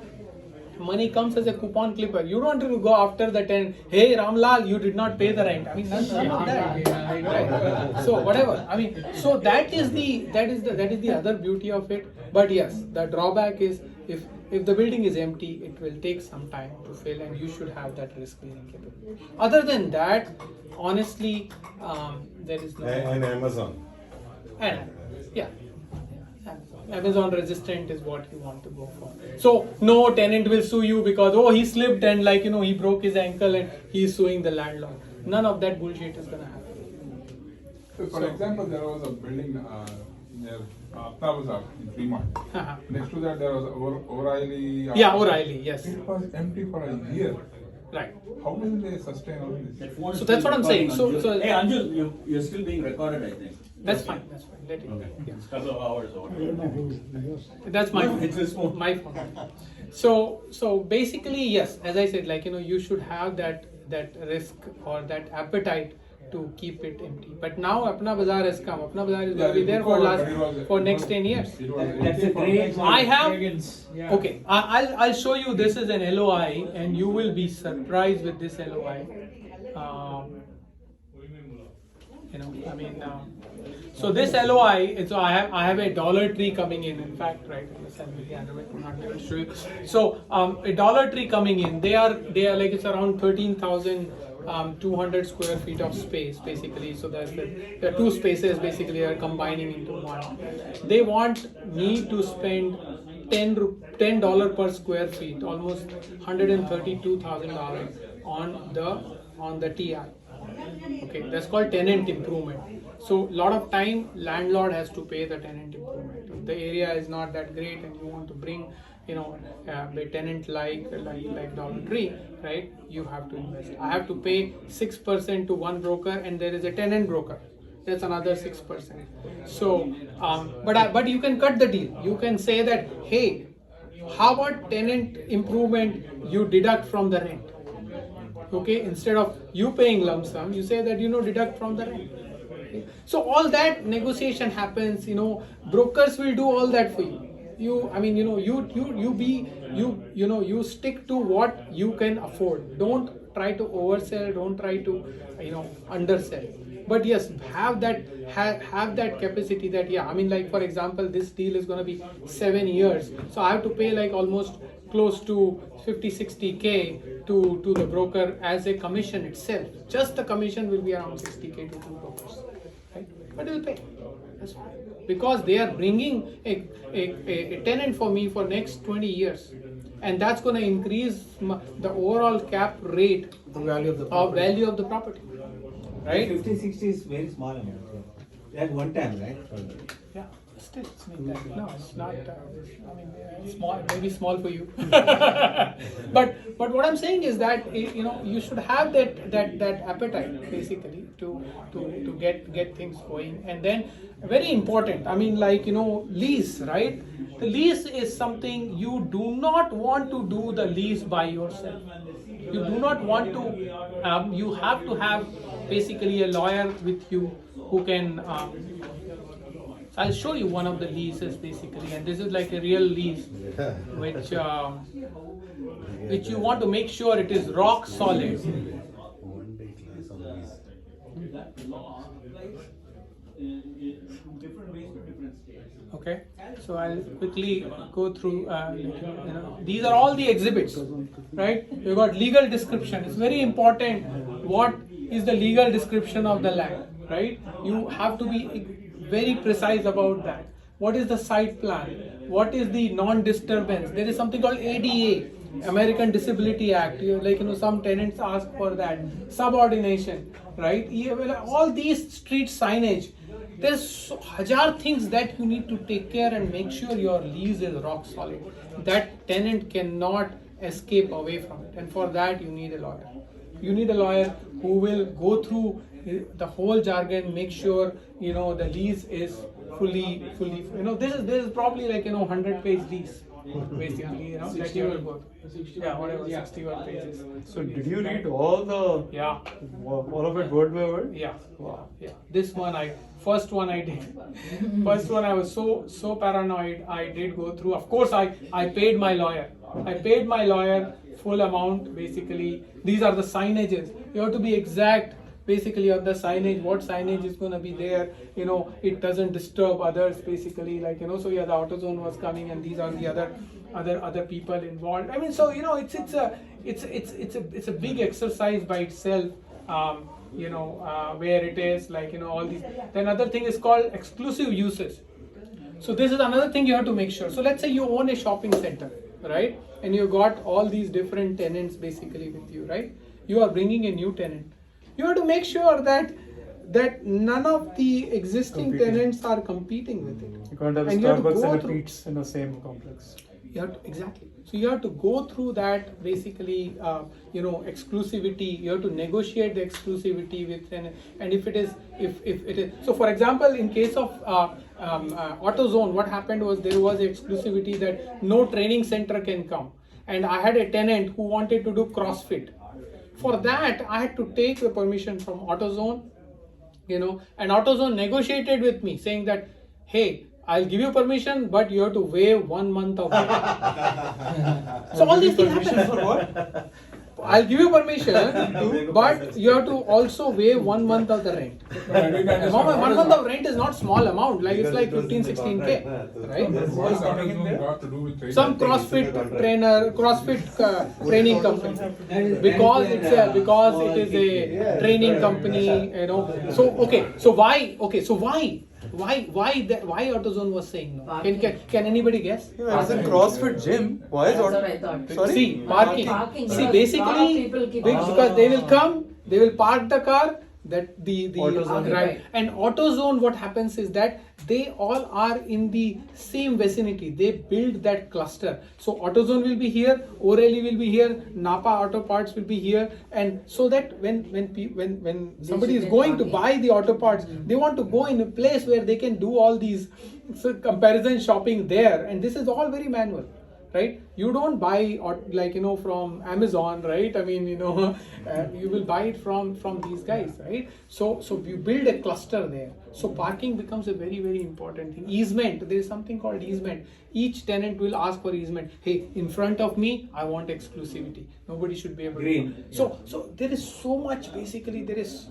Money comes as a coupon clipper. You don't have to go after the tenant. Hey, Ramlal, you did not pay the rent. I mean, none of that. Right? So whatever. I mean, so that is the other beauty of it. But yes, the drawback is if the building is empty, it will take some time to fill, and you should have that risk bearing capability. Other than that, honestly, there is no. And Amazon. And yeah. Amazon resistant is what you want to go for. So no tenant will sue you because he slipped and he broke his ankle and he is suing the landlord. None of that bullshit is gonna happen. So for example, there was a building near Bazaar in Fremont. Next to that, there was O'Reilly. Yeah, O'Reilly, yes. It was empty for a year. Right. How will they sustain all this? So that's what I'm saying. So Hey Anjul, you're still being recorded, I think. that's fine. That's fine. Let it. Yeah. It's a couple of hours or whatever. That's my No, it's his phone. my phone. So basically, yes, as I said, you should have that risk or that appetite to keep it empty. But now Apna Bazaar has come. Apna Bazaar is going to be there for next 10 years. That's a great. I have. Okay, I'll show you. This is an LOI, and you will be surprised with this LOI. So this LOI, I have a Dollar Tree coming in. In fact, right, I'm not going to show you. So a Dollar Tree coming in. They are like it's around 13,200 square feet of space basically. So there are 2 spaces basically are combining into one. They want me to spend $10 per square feet, almost $132,000 on the TI. Okay, that's called tenant improvement. So lot of time landlord has to pay the tenant improvement. If the area is not that great and you want to bring a tenant like Dollar Tree, right? You have to invest. I have to pay 6% to one broker, and there is a tenant broker. That's another 6%. So, but you can cut the deal. You can say that, hey, how about tenant improvement? You deduct from the rent. Okay, instead of you paying lump sum, you say that deduct from the rent. Okay? So all that negotiation happens. Brokers will do all that for you. You stick to what you can afford. Don't try to oversell. Don't try to undersell. But yes, have that capacity that for example, this deal is going to be 7 years, so I have to pay almost close to 50-60K to the broker as a commission itself. Just the commission will be around 60K to 2 brokers, right? But you'll pay. That's fine. Because they are bringing a tenant for me for next 20 years. And that's going to increase the overall cap rate The value of the value of the property. Right? 50, 60 is very small amount. That one time, right? Yeah, still, it's like that. No, it's not. I mean, small, maybe small for you. but what I'm saying is that you should have that appetite basically to get things going, and then very important. I mean, like lease, right? The lease is something you do not want to do the lease by yourself. You do not want to. You have to have basically a lawyer with you who can. I'll show you one of the leases basically, and this is like a real lease, which you want to make sure it is rock solid. One day class on this. Okay, so I'll quickly go through. These are all the exhibits, right? You've got legal description. It's very important. What is the legal description of the land, right? You have to be very precise about that. What is the site plan? What is the non-disturbance? There is something called ADA, American Disability Act. Some tenants ask for that. Subordination, right? All these street signage. There's 1,000 things that you need to take care and make sure your lease is rock solid. That tenant cannot escape away from it, and for that you need a lawyer. You need a lawyer who will go through the whole jargon, make sure the lease is fully. This is probably like 100-page lease, basically. That you will go through. Yeah, whatever, 61 pages. So did you read all of it word by word? Yeah. Wow. Yeah. This one first one I did. First one I was so paranoid. I did go through. Of course, I paid my lawyer. Full amount basically. These are the signages. You have to be exact basically on the signage. What signage is going to be there? It doesn't disturb others basically. So yeah, the AutoZone was coming, and these are the other people involved. I mean, so it's a big exercise by itself. Where it is all these. Then another thing is called exclusive uses. So this is another thing you have to make sure. So let's say you own a shopping center, right? And you got all these different tenants basically with you, right? You are bringing a new tenant. You have to make sure that none of the existing tenants are competing with it. You can't have And you have to Starbucks go and a through- Pete's in the same complex. Exactly. So you have to go through that basically, exclusivity. You have to negotiate the exclusivity with and if it is. So for example, in case of AutoZone, what happened was there was exclusivity that no training center can come, and I had a tenant who wanted to do CrossFit. For that, I had to take the permission from AutoZone, and AutoZone negotiated with me saying that, hey, I'll give you permission, but you have to waive 1 month of rent. So all these things happen. For what? I'll give you permission, but you have to also waive 1 month of the rent. 1 month of rent is not small amount. It's like 15-16K, right? What's AutoZone got to do with training? Some CrossFit training company, because it is a training company, So why AutoZone was saying no? Can anybody guess? As in CrossFit gym, why is That's what I thought. Sorry? See, parking. Parking. See, Lot basically, of people keep because they will come, they will park the car. That the AutoZone. right, and AutoZone, what happens is that they all are in the same vicinity. They build that cluster. So AutoZone will be here, O'Reilly will be here, Napa Auto Parts will be here, and so that when somebody is going to buy the auto parts, they want to go in a place where they can do all these comparison shopping there, and this is all very manual. Right? You don't buy from Amazon, right? I mean, you will buy it from these guys, right? So you build a cluster there. So parking becomes a very, very important thing. Easement, there is something called easement. Each tenant will ask for easement. Hey, in front of me, I want exclusivity. Nobody should be able Green. to. So there is so much basically. There is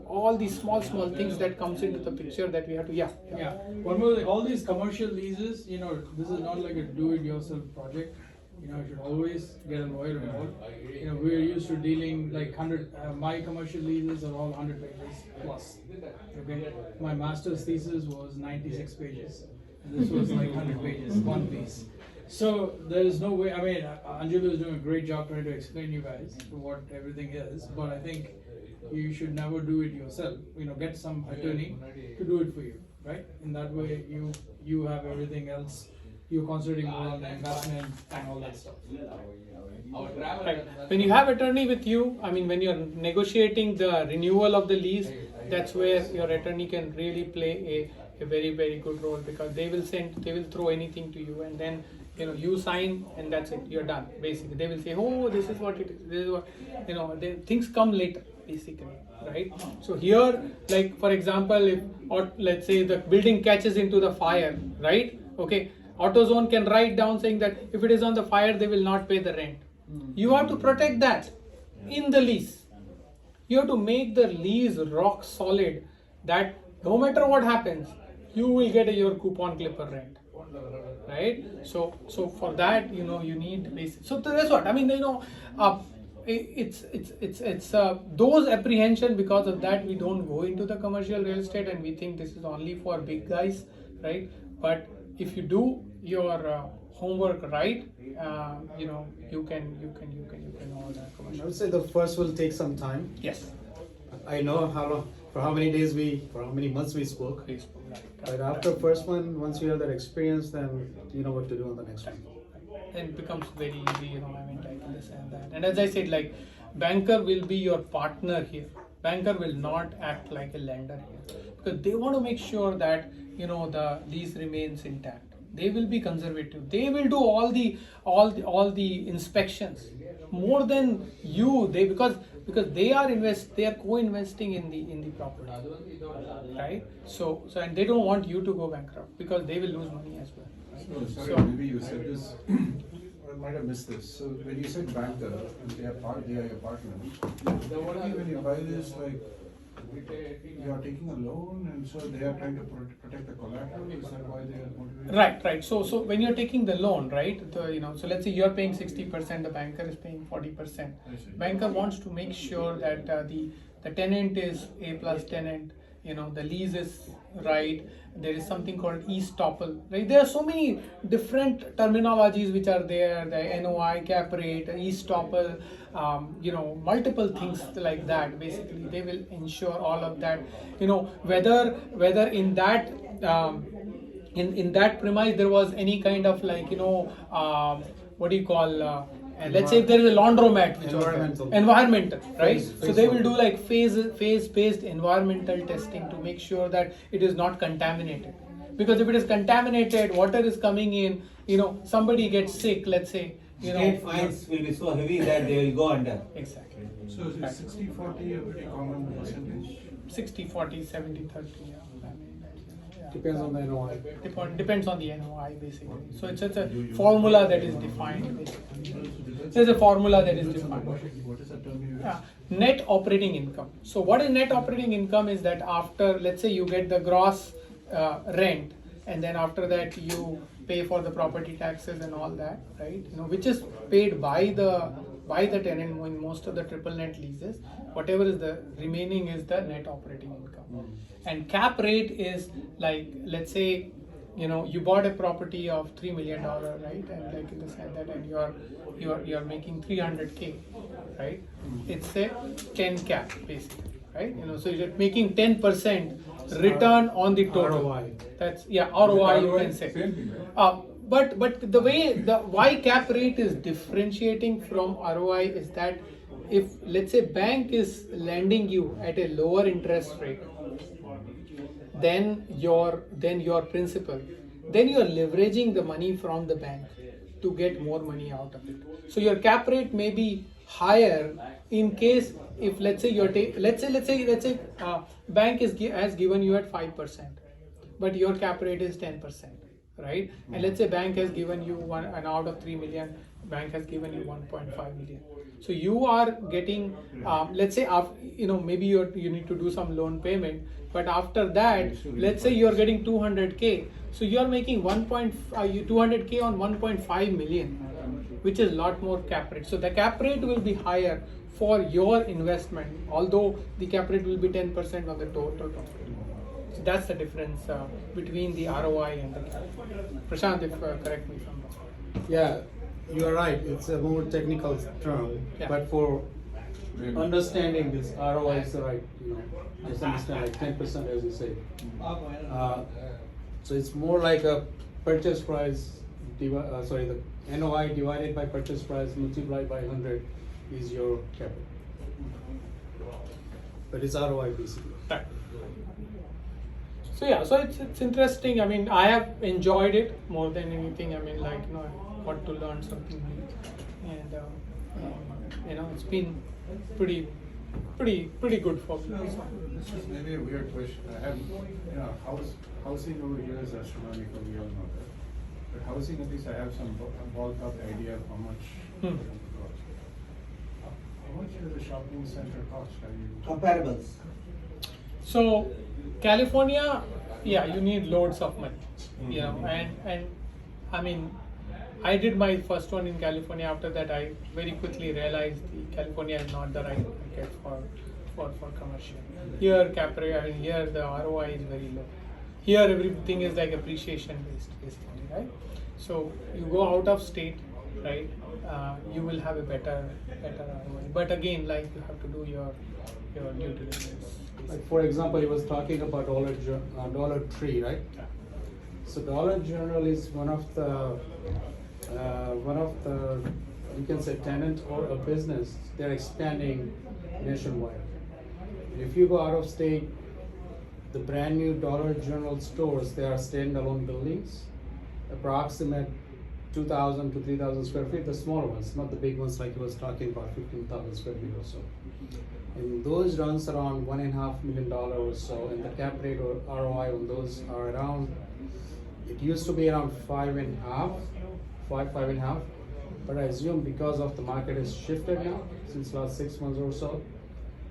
all these small things that comes into the picture that we have to. Yeah. Yeah, one more thing, all these commercial leases, this is not like a do-it-yourself project. You know, you should always get a lawyer involved. You know, we're used to dealing like 100, my commercial leases are all 100 pages plus. Okay, my master's thesis was 96 pages. And this was like 100 pages, one piece. So there is no way, I mean, Anjali is doing a great job trying to explain you guys what everything is, but I think you should never do it yourself. You know, get some attorney to do it for you, right? In that way, you have everything else. You're concentrating more on the investment and all that stuff. Right. When you have attorney with you, I mean, when you're negotiating the renewal of the lease, that's where your attorney can really play a very, very good role, because they will throw anything to you, and then, you know, you sign and that's it, you're done. Basically, they will say, oh, this is what it is, this is what, you know, things come later, basically, right? So here, like for example, if, or let's say the building catches into the fire, right? Okay, AutoZone can write down saying that if it is on the fire, they will not pay the rent. You have to protect that in the lease. You have to make the lease rock solid, that no matter what happens, you will get your coupon clipper rent, right? So for that, you know, you need basic. So that's what I mean. You know, it's those apprehension. Because of that, we don't go into the commercial real estate, and we think this is only for big guys, right? But if you do your homework right, you know, you can all that I commercial. would say the first will take some time. Yes. I know how long, for how many months we spoke. But after first one, once you have that experience, then you know what to do on the next one. Then it becomes very easy, you know, I mean, I understand that. And as I said, like, banker will be your partner here. Banker will not act like a lender here, because they want to make sure that, you know, the lease remains intact. They will be conservative. They will do all the inspections more than you. Because they are co-investing in the property, right? So and they don't want you to go bankrupt, because they will lose money as well. Sorry, maybe you said this, I might have missed this. So when you said banker, they are your partner. When you buy this, like, you are taking a loan, and so they are trying to protect the collateral. Is that why they are motivated? Right. So when you're taking the loan, right? You know, so let's say you're paying 60%, the banker is paying 40%. Banker wants to make sure that the tenant is A+ tenant. You know, the lease is right. There is something called estoppel, right? There are so many different terminologies which are there. The NOI, cap rate, estoppel, you know, multiple things like that. Basically, they will ensure all of that. You know, whether in that in that premise there was any kind of, like, you know, what do you call? Let's say if there is a laundromat, which environmental, right? So they will do like phase-based environmental testing to make sure that it is not contaminated. Because if it is contaminated, water is coming in, you know, somebody gets sick, let's say, you know. State fines will be so heavy that they will go under. Exactly. So is it 60-40 a pretty common percentage? 60-40, 70-30, yeah. Depends on the NOI. Depends on the NOI, basically. So it's a formula that is defined, basically. There's a formula that is defined. What is the term you use? Net operating income. So what is net operating income is that after, let's say, you get the gross rent, and then after that you pay for the property taxes and all that, right? You know, which is paid by the tenant in most of the triple net leases. Whatever is the remaining is the net operating income. And cap rate is like, let's say, you know, you bought a property of $3 million, right? And like in the sense that, and you're making 300K, right? It's a 10 cap, basically, right? You know, so you're making 10% return on the total. ROI. That's, yeah, ROI you can say. Same thing, right? But the way why cap rate is differentiating from ROI is that if, let's say, bank is lending you at a lower interest rate than your principal, then you are leveraging the money from the bank to get more money out of it. So your cap rate may be higher in case if, let's say, bank has given you at 5%, but your cap rate is 10%, right? And let's say bank has given you and out of 3 million, bank has given you 1.5 million. So you are getting, let's say, you know, maybe you need to do some loan payment, but after that, let's say you are getting 200K. So you are making 200K on 1.5 million. which is a lot more cap rate. So the cap rate will be higher for your investment, although the cap rate will be 10% of the total profit. So that's the difference between the ROI and the cap. Prashant, if correct me if I'm wrong. Yeah, you are right. It's a more technical term, Yeah. but for understanding this ROI is the right, just understand like 10% as you say. So it's more like a purchase price, the NOI divided by purchase price multiplied by 100 is your capital. But it's ROI basically. Right. So yeah, so it's interesting. I mean, I have enjoyed it more than anything. I mean, like I got to learn something new, and it's been pretty good for me. So. This is maybe a weird question. I have, housing over here is astronomical, we all know that. But housing, at least I have some ballpark idea of how much it costs. How much does a shopping center cost? Comparables. So California, yeah, you need loads of money, and I mean, I did my first one in California. After that, I very quickly realized California is not the right market for commercial. Here, here the ROI is very low. Here, everything is like appreciation based, basically, right? So you go out of state, right? You will have a better ROI. But again, like you have to do your due diligence. Like for example, he was talking about Dollar Tree, right? Yeah. So Dollar General is one of the you can say tenant or a business. They're expanding nationwide. If you go out of state, the brand new Dollar General stores, they are standalone buildings, approximate 2,000 to 3,000 square feet. The smaller ones, not the big ones like he was talking about, 15,000 square feet or so. And those runs around $1.5 million or so, and the cap rate or ROI on those are around. It used to be around 5.5, but I assume because of the market has shifted now since last 6 months or so,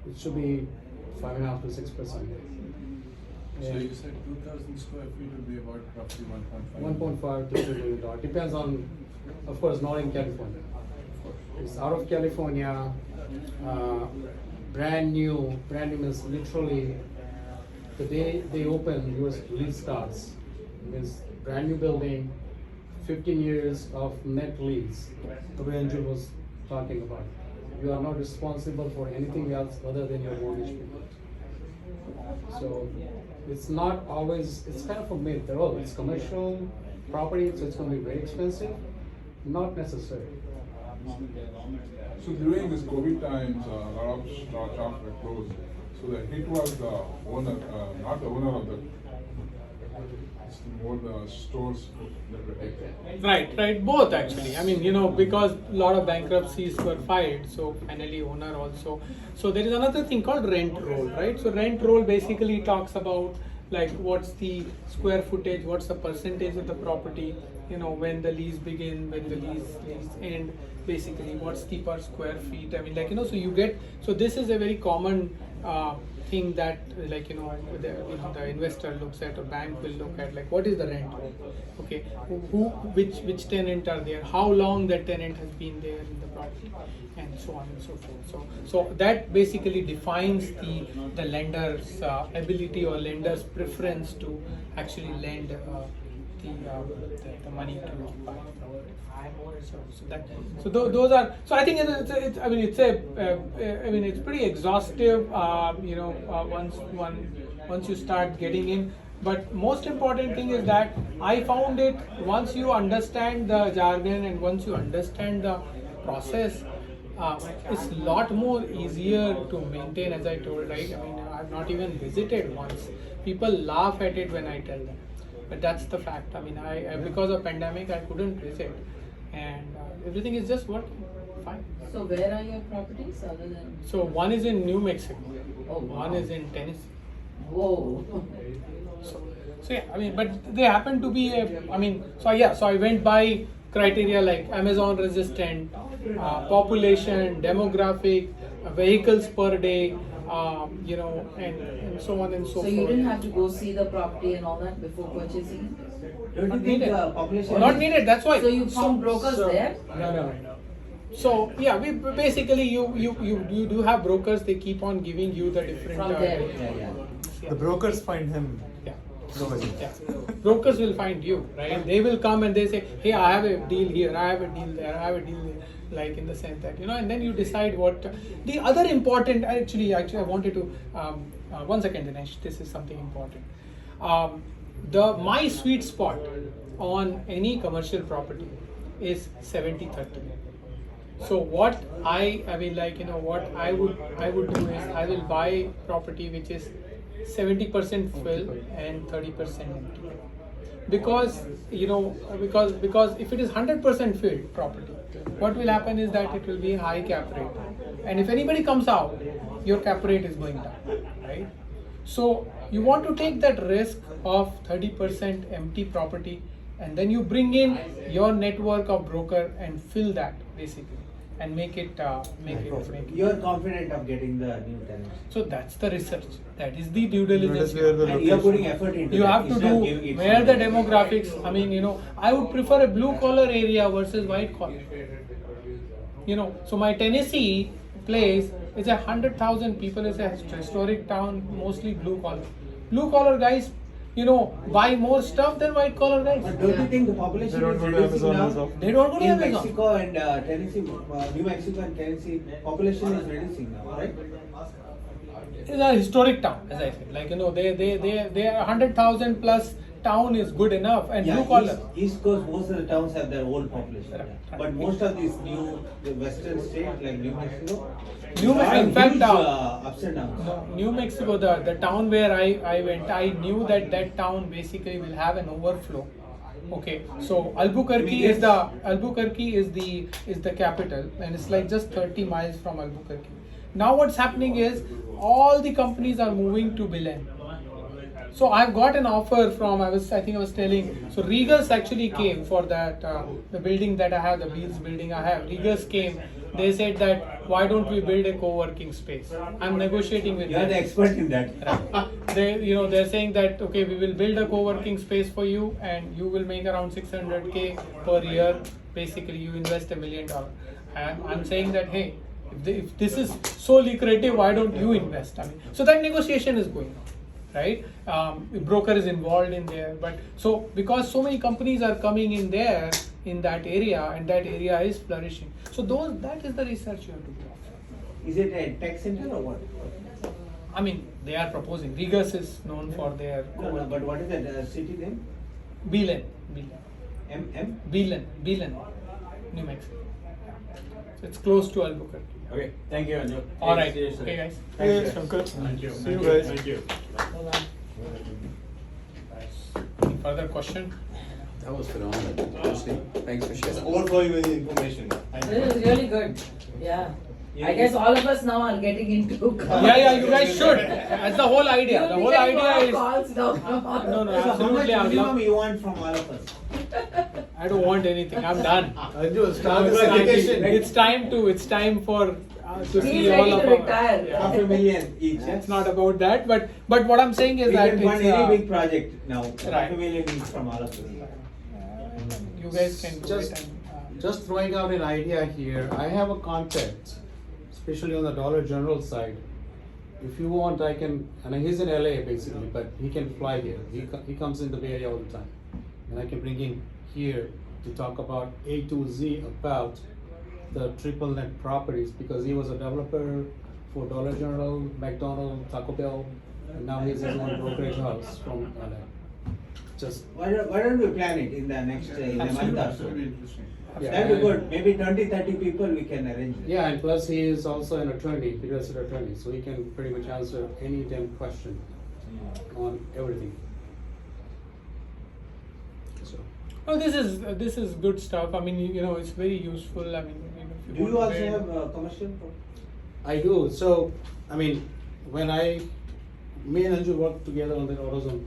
it should be 5.5 to 6%. So you said 2,000 square feet would be about roughly 1.5. 1.5 to $2 million. Depends on, of course, not in California. It's out of California. Brand new means literally the day they open, your lease starts. It means brand new building, 15 years of net lease. The way Angel was talking about. You are not responsible for anything else other than your mortgage payment. So it's not always, it's kind of a myth. It's commercial property, so it's going to be very expensive. Not necessary. So during this COVID times, a lot of shops were closed. So the hit was the owner, not the owner of the, it's more the stores that were taken. Right, both actually. I mean, because a lot of bankruptcies were filed, so finally owner also. So there is another thing called rent roll, right? So rent roll basically talks about like what's the square footage, what's the percentage of the property, when the lease begin, when the lease end, basically what's the per square feet. I mean, so you get, so this is a very common thing that the investor looks at, or bank will look at, like what is the rent roll, okay, which tenant are there, how long that tenant has been there in the property, and so on and so forth. So that basically defines the lender's ability or lender's preference to actually lend the money to buy the property. Those are. So I think it's pretty exhaustive. Once you start getting in. But most important thing is that I found it, once you understand the jargon and once you understand the process, it's a lot more easier to maintain, as I told, right? I mean, I've not even visited once. People laugh at it when I tell them, but that's the fact. I mean, I because of pandemic, I couldn't visit, and everything is just working fine. So where are your properties other than? So one is in New Mexico, Oh, wow. one is in Tennessee. Whoa. So yeah, I mean, but they happen to be so I went by criteria like Amazon resistant, population, demographic, vehicles per day, and so on and so forth. So you didn't have to go see the property and all that before purchasing it? Don't you Not think needed. population? Not needed. That's why. So you found brokers there? No. So yeah, we basically you do have brokers. They keep on giving you the different. From there. Yeah. The brokers find him. Yeah. Nobody. Yeah. Brokers will find you, right? They will come and they say, hey, I have a deal here, I have a deal there, I have a deal there, like in the sense that, and then you decide what. The other important, actually, I wanted to, 1 second, Dinesh, this is something important. My sweet spot on any commercial property is 70-30. So what what I would do is I will buy property which is 70% fill and 30% empty. Because because if it is 100% filled property, what will happen is that it will be a high cap rate, and if anybody comes out, your cap rate is going down, right? So you want to take that risk of 30% empty property, and then you bring in your network of broker and fill that basically, and make it. You're confident of getting the new tenants. So that's the research. That is the due diligence. That is where the And you're putting effort into You that. have to Instead of do giving it where the somebody. demographics. I mean, I would prefer a blue collar area versus white collar. So my Tennessee place is 100,000 people. It's a historic town, mostly blue collar. Blue collar guys, buy more stuff than white collar guys. But don't you think the population They don't is go to reducing Amazon as now? often. They don't go to In Amazon. Mexico and Tennessee, New Mexico and Tennessee, population is reducing now, right? It's a historic town, as I said. Like they 100,000 plus town is good enough, and blue collar. East Coast, most of the towns have their old population. Right. But most of these the western states like New Mexico, In fact, huge, ups and downs. No, New Mexico, the town where I went, I knew that town basically will have an overflow. Okay, so Albuquerque is the capital, and it's like just 30 miles from Albuquerque. Now what's happening is all the companies are moving to Belen. So I've got an offer from I think I was telling. So Regus actually came for that the building that I have, the Beals building I have. Regus came. They said that why don't we build a co-working space? I'm negotiating with You are them. the expert in that. They're saying that okay, we will build a co-working space for you, and you will make around 600K per year. Basically, you invest $1 million. And I'm saying that hey, if this is so lucrative, why don't you invest? I mean, so that negotiation is going on, right? Broker is involved in there, but so because so many companies are coming in there in that area, and that area is flourishing. So that is the research you have to do. Is it a tech center or what? I mean, they are proposing. Regus is known for their No, but what is that city name? Belen, M? Belen, New Mexico. So it's close to Albuquerque. Okay, thank you, Anju. All right, See you soon. okay, guys. Hey, Shankar. Thank you. See you guys. Thank you. Any further question? That was phenomenal, honestly. Thanks for sharing. Overflowing with information. This is really good. Yeah. I guess all of us now are getting into. Yeah, you guys should. That's the whole idea. The whole idea is. Calls now. No, So how much absolutely. I would minimum love. you want from all of us? I don't want anything. I'm done. Anju, start Now the application. it's time for to He's see ready all to of retire. Yeah. $500,000 each. It's not about that, but what I'm saying is We that can fund it's, any big project now. right. $500,000 each from all of us. you guys can do Just- it. And, Just throwing out an idea here, I have a contact, especially on the Dollar General side. If you want, I can, and he's in LA basically, but he can fly here. He comes in the Bay Area all the time. And I can bring him here to talk about A to Z about the triple net properties, because he was a developer for Dollar General, McDonald's, Taco Bell, and now he's his own brokerage house from LA. Just, Why don't we plan it in the next, in a month or That so? would be interesting. yeah. That'd be good. Maybe 20-30 people we can arrange. it. Yeah, and plus he is also an attorney, real estate attorney, so he can pretty much answer any damn question on everything. So, oh, this is good stuff. I mean, it's very useful. I mean, if Do you want to also build- have commercial? I do. So, I mean, when me and Anju worked together on the AutoZone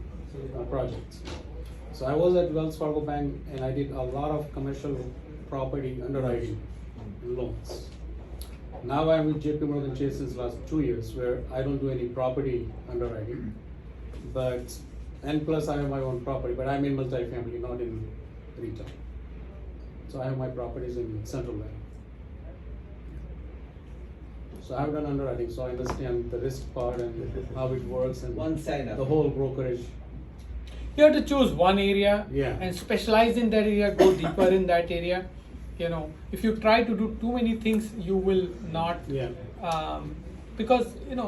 project. So I was at Wells Fargo Bank and I did a lot of commercial property underwriting loans. Now I'm with JP Morgan Chase since last 2 years, where I don't do any property underwriting. But And plus I have my own property, but I'm in multifamily, not in retail. So I have my properties in Central Valley. So I've done underwriting, so I understand the risk part and how it works and One side of the it. whole brokerage. You have to choose one area Yeah. and specialize in that area, go deeper in that area. You know, if you try to do too many things, you will not. Yeah. Because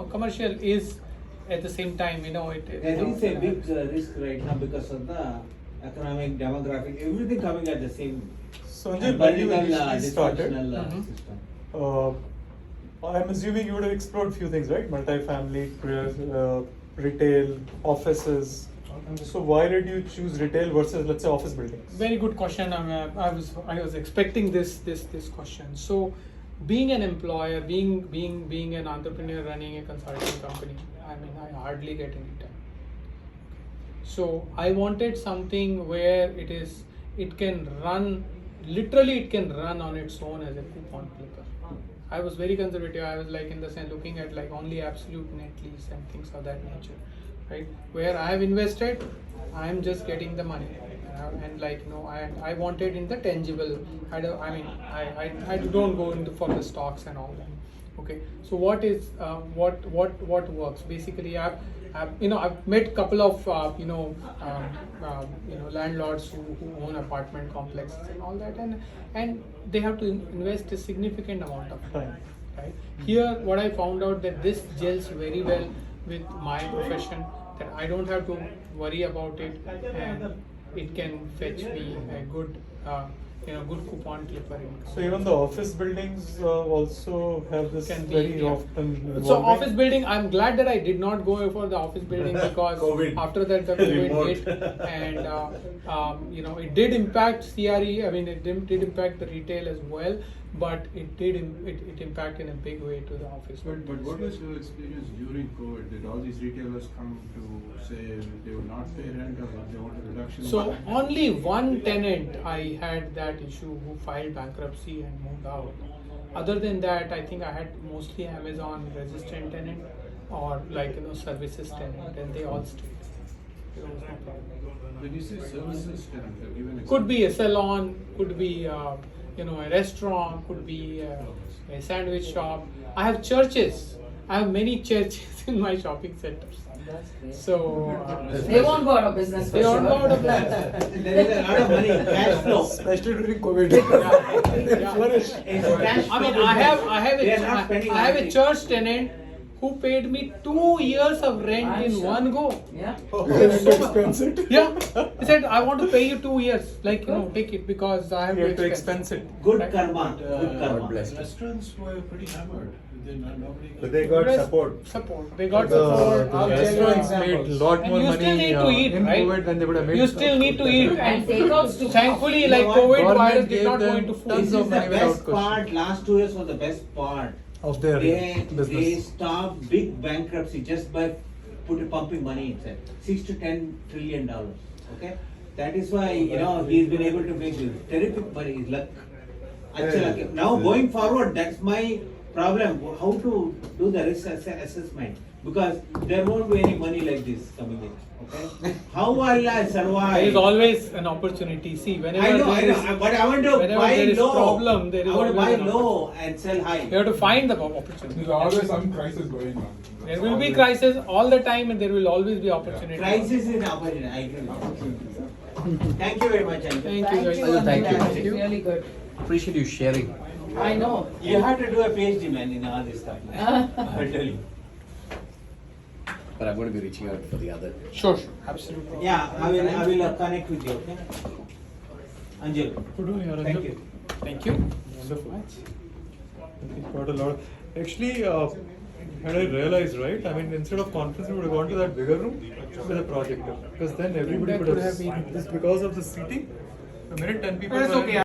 commercial is at the same time, There is a big risk right now because of the economic, demographic, everything coming at the same. Sanjay, when you political, initially started, dysfunctional, system. I'm assuming you would have explored few things, right? Multifamily, retail, offices. So why did you choose retail versus, let's say, office buildings? Very good question. I was expecting this question. So, being an employer, being an entrepreneur running a consulting company, I hardly get any time. So I wanted something where it can run on its own as a coupon clipper. I was very conservative. I was like in the sense looking at like only absolute net lease and things of that nature, right? Where I have invested, I am just getting the money, and I wanted in the tangible. I don't go into for the stocks and all that. Okay, so what works? Basically, I've met couple of landlords who own apartment complexes and all that, and they have to invest a significant amount of time. Right here, what I found out that this gels very well with my profession. That I don't have to worry about it, and it can fetch me a good coupon clipper income. So even the office buildings also have this Can be, very yeah. often. So office building, I'm glad that I did not go for the office building because COVID. after that the COVID Remote. hit, and it did impact CRE. I mean, it did impact the retail as well, but it impact in a big way to the office. But what was your experience during COVID? Did all these retailers come to say they would not pay rent or they want a reduction? So only one tenant I had that issue who filed bankruptcy and moved out. Other than that, I think I had mostly Amazon resistant tenant or services tenant, and they all stayed. There was no problem. When you say services, can you give an example? Could be a salon, could be a restaurant, could be a sandwich shop. I have churches. I have many churches in my shopping centers. So They won't go out of business. they for don't sure. go out of business. There is a lot of money, cash flow. Especially during COVID. Yeah. Flourish. It's cash flow I mean, They are not spending I have a anything. church tenant who paid me 2 years of rent I'm in sure. one go. Yeah. Expense it. Yeah, he said I want to pay you 2 years. Take it because I have You have to expense. expense it. Good Right. karma, good karma. Restaurants were pretty hammered. Nobody But they got Rest- support. Support. They got The support. I'll tell you restaurants made a examples. lot And more you money still need to eat, in right? COVID than they would have made. You still need to eat. And takeouts too. Thankfully, You like know what? COVID Government virus did gave not go them into This food. tons is of the money without best question. part, last 2 years was the best part. Of their They business. stopped big bankruptcy just by pumping money inside. $6 to $10 trillion. Okay, that is why he's been able to make this terrific money. His luck. Actually, Yeah, luck. Now yeah. going forward, that's my problem. How to do the risk assessment, because there won't be any money like this coming in. Okay, how will I survive? There is always an opportunity. See, whenever I know, there is, but I want to whenever buy there is low. problem, there is I want to buy always an low and sell high. you have to find the opportunity. There's always some crisis going on. There will be crisis all the time, and there will always be opportunity. Crisis is opportunity. I agree. Thank you very much, Anju. Thank you, Thank guys. you. Thank you. Fantastic, really good. Appreciate you sharing. I know. You have to do a PhD, man, in all this stuff. Man. I'll tell you. But I'm going to be reaching out for the other. Sure, absolutely. Yeah, I will connect with you. Okay, Anjul. Thank you. Thank you. Wonderful. It's got a lot of, actually, had I realized, right? I mean, instead of conference, we would have gone to that bigger room with a projector. Because then everybody That would could have have been- seen this because of the seating. The minute 10 people But it's were okay. in,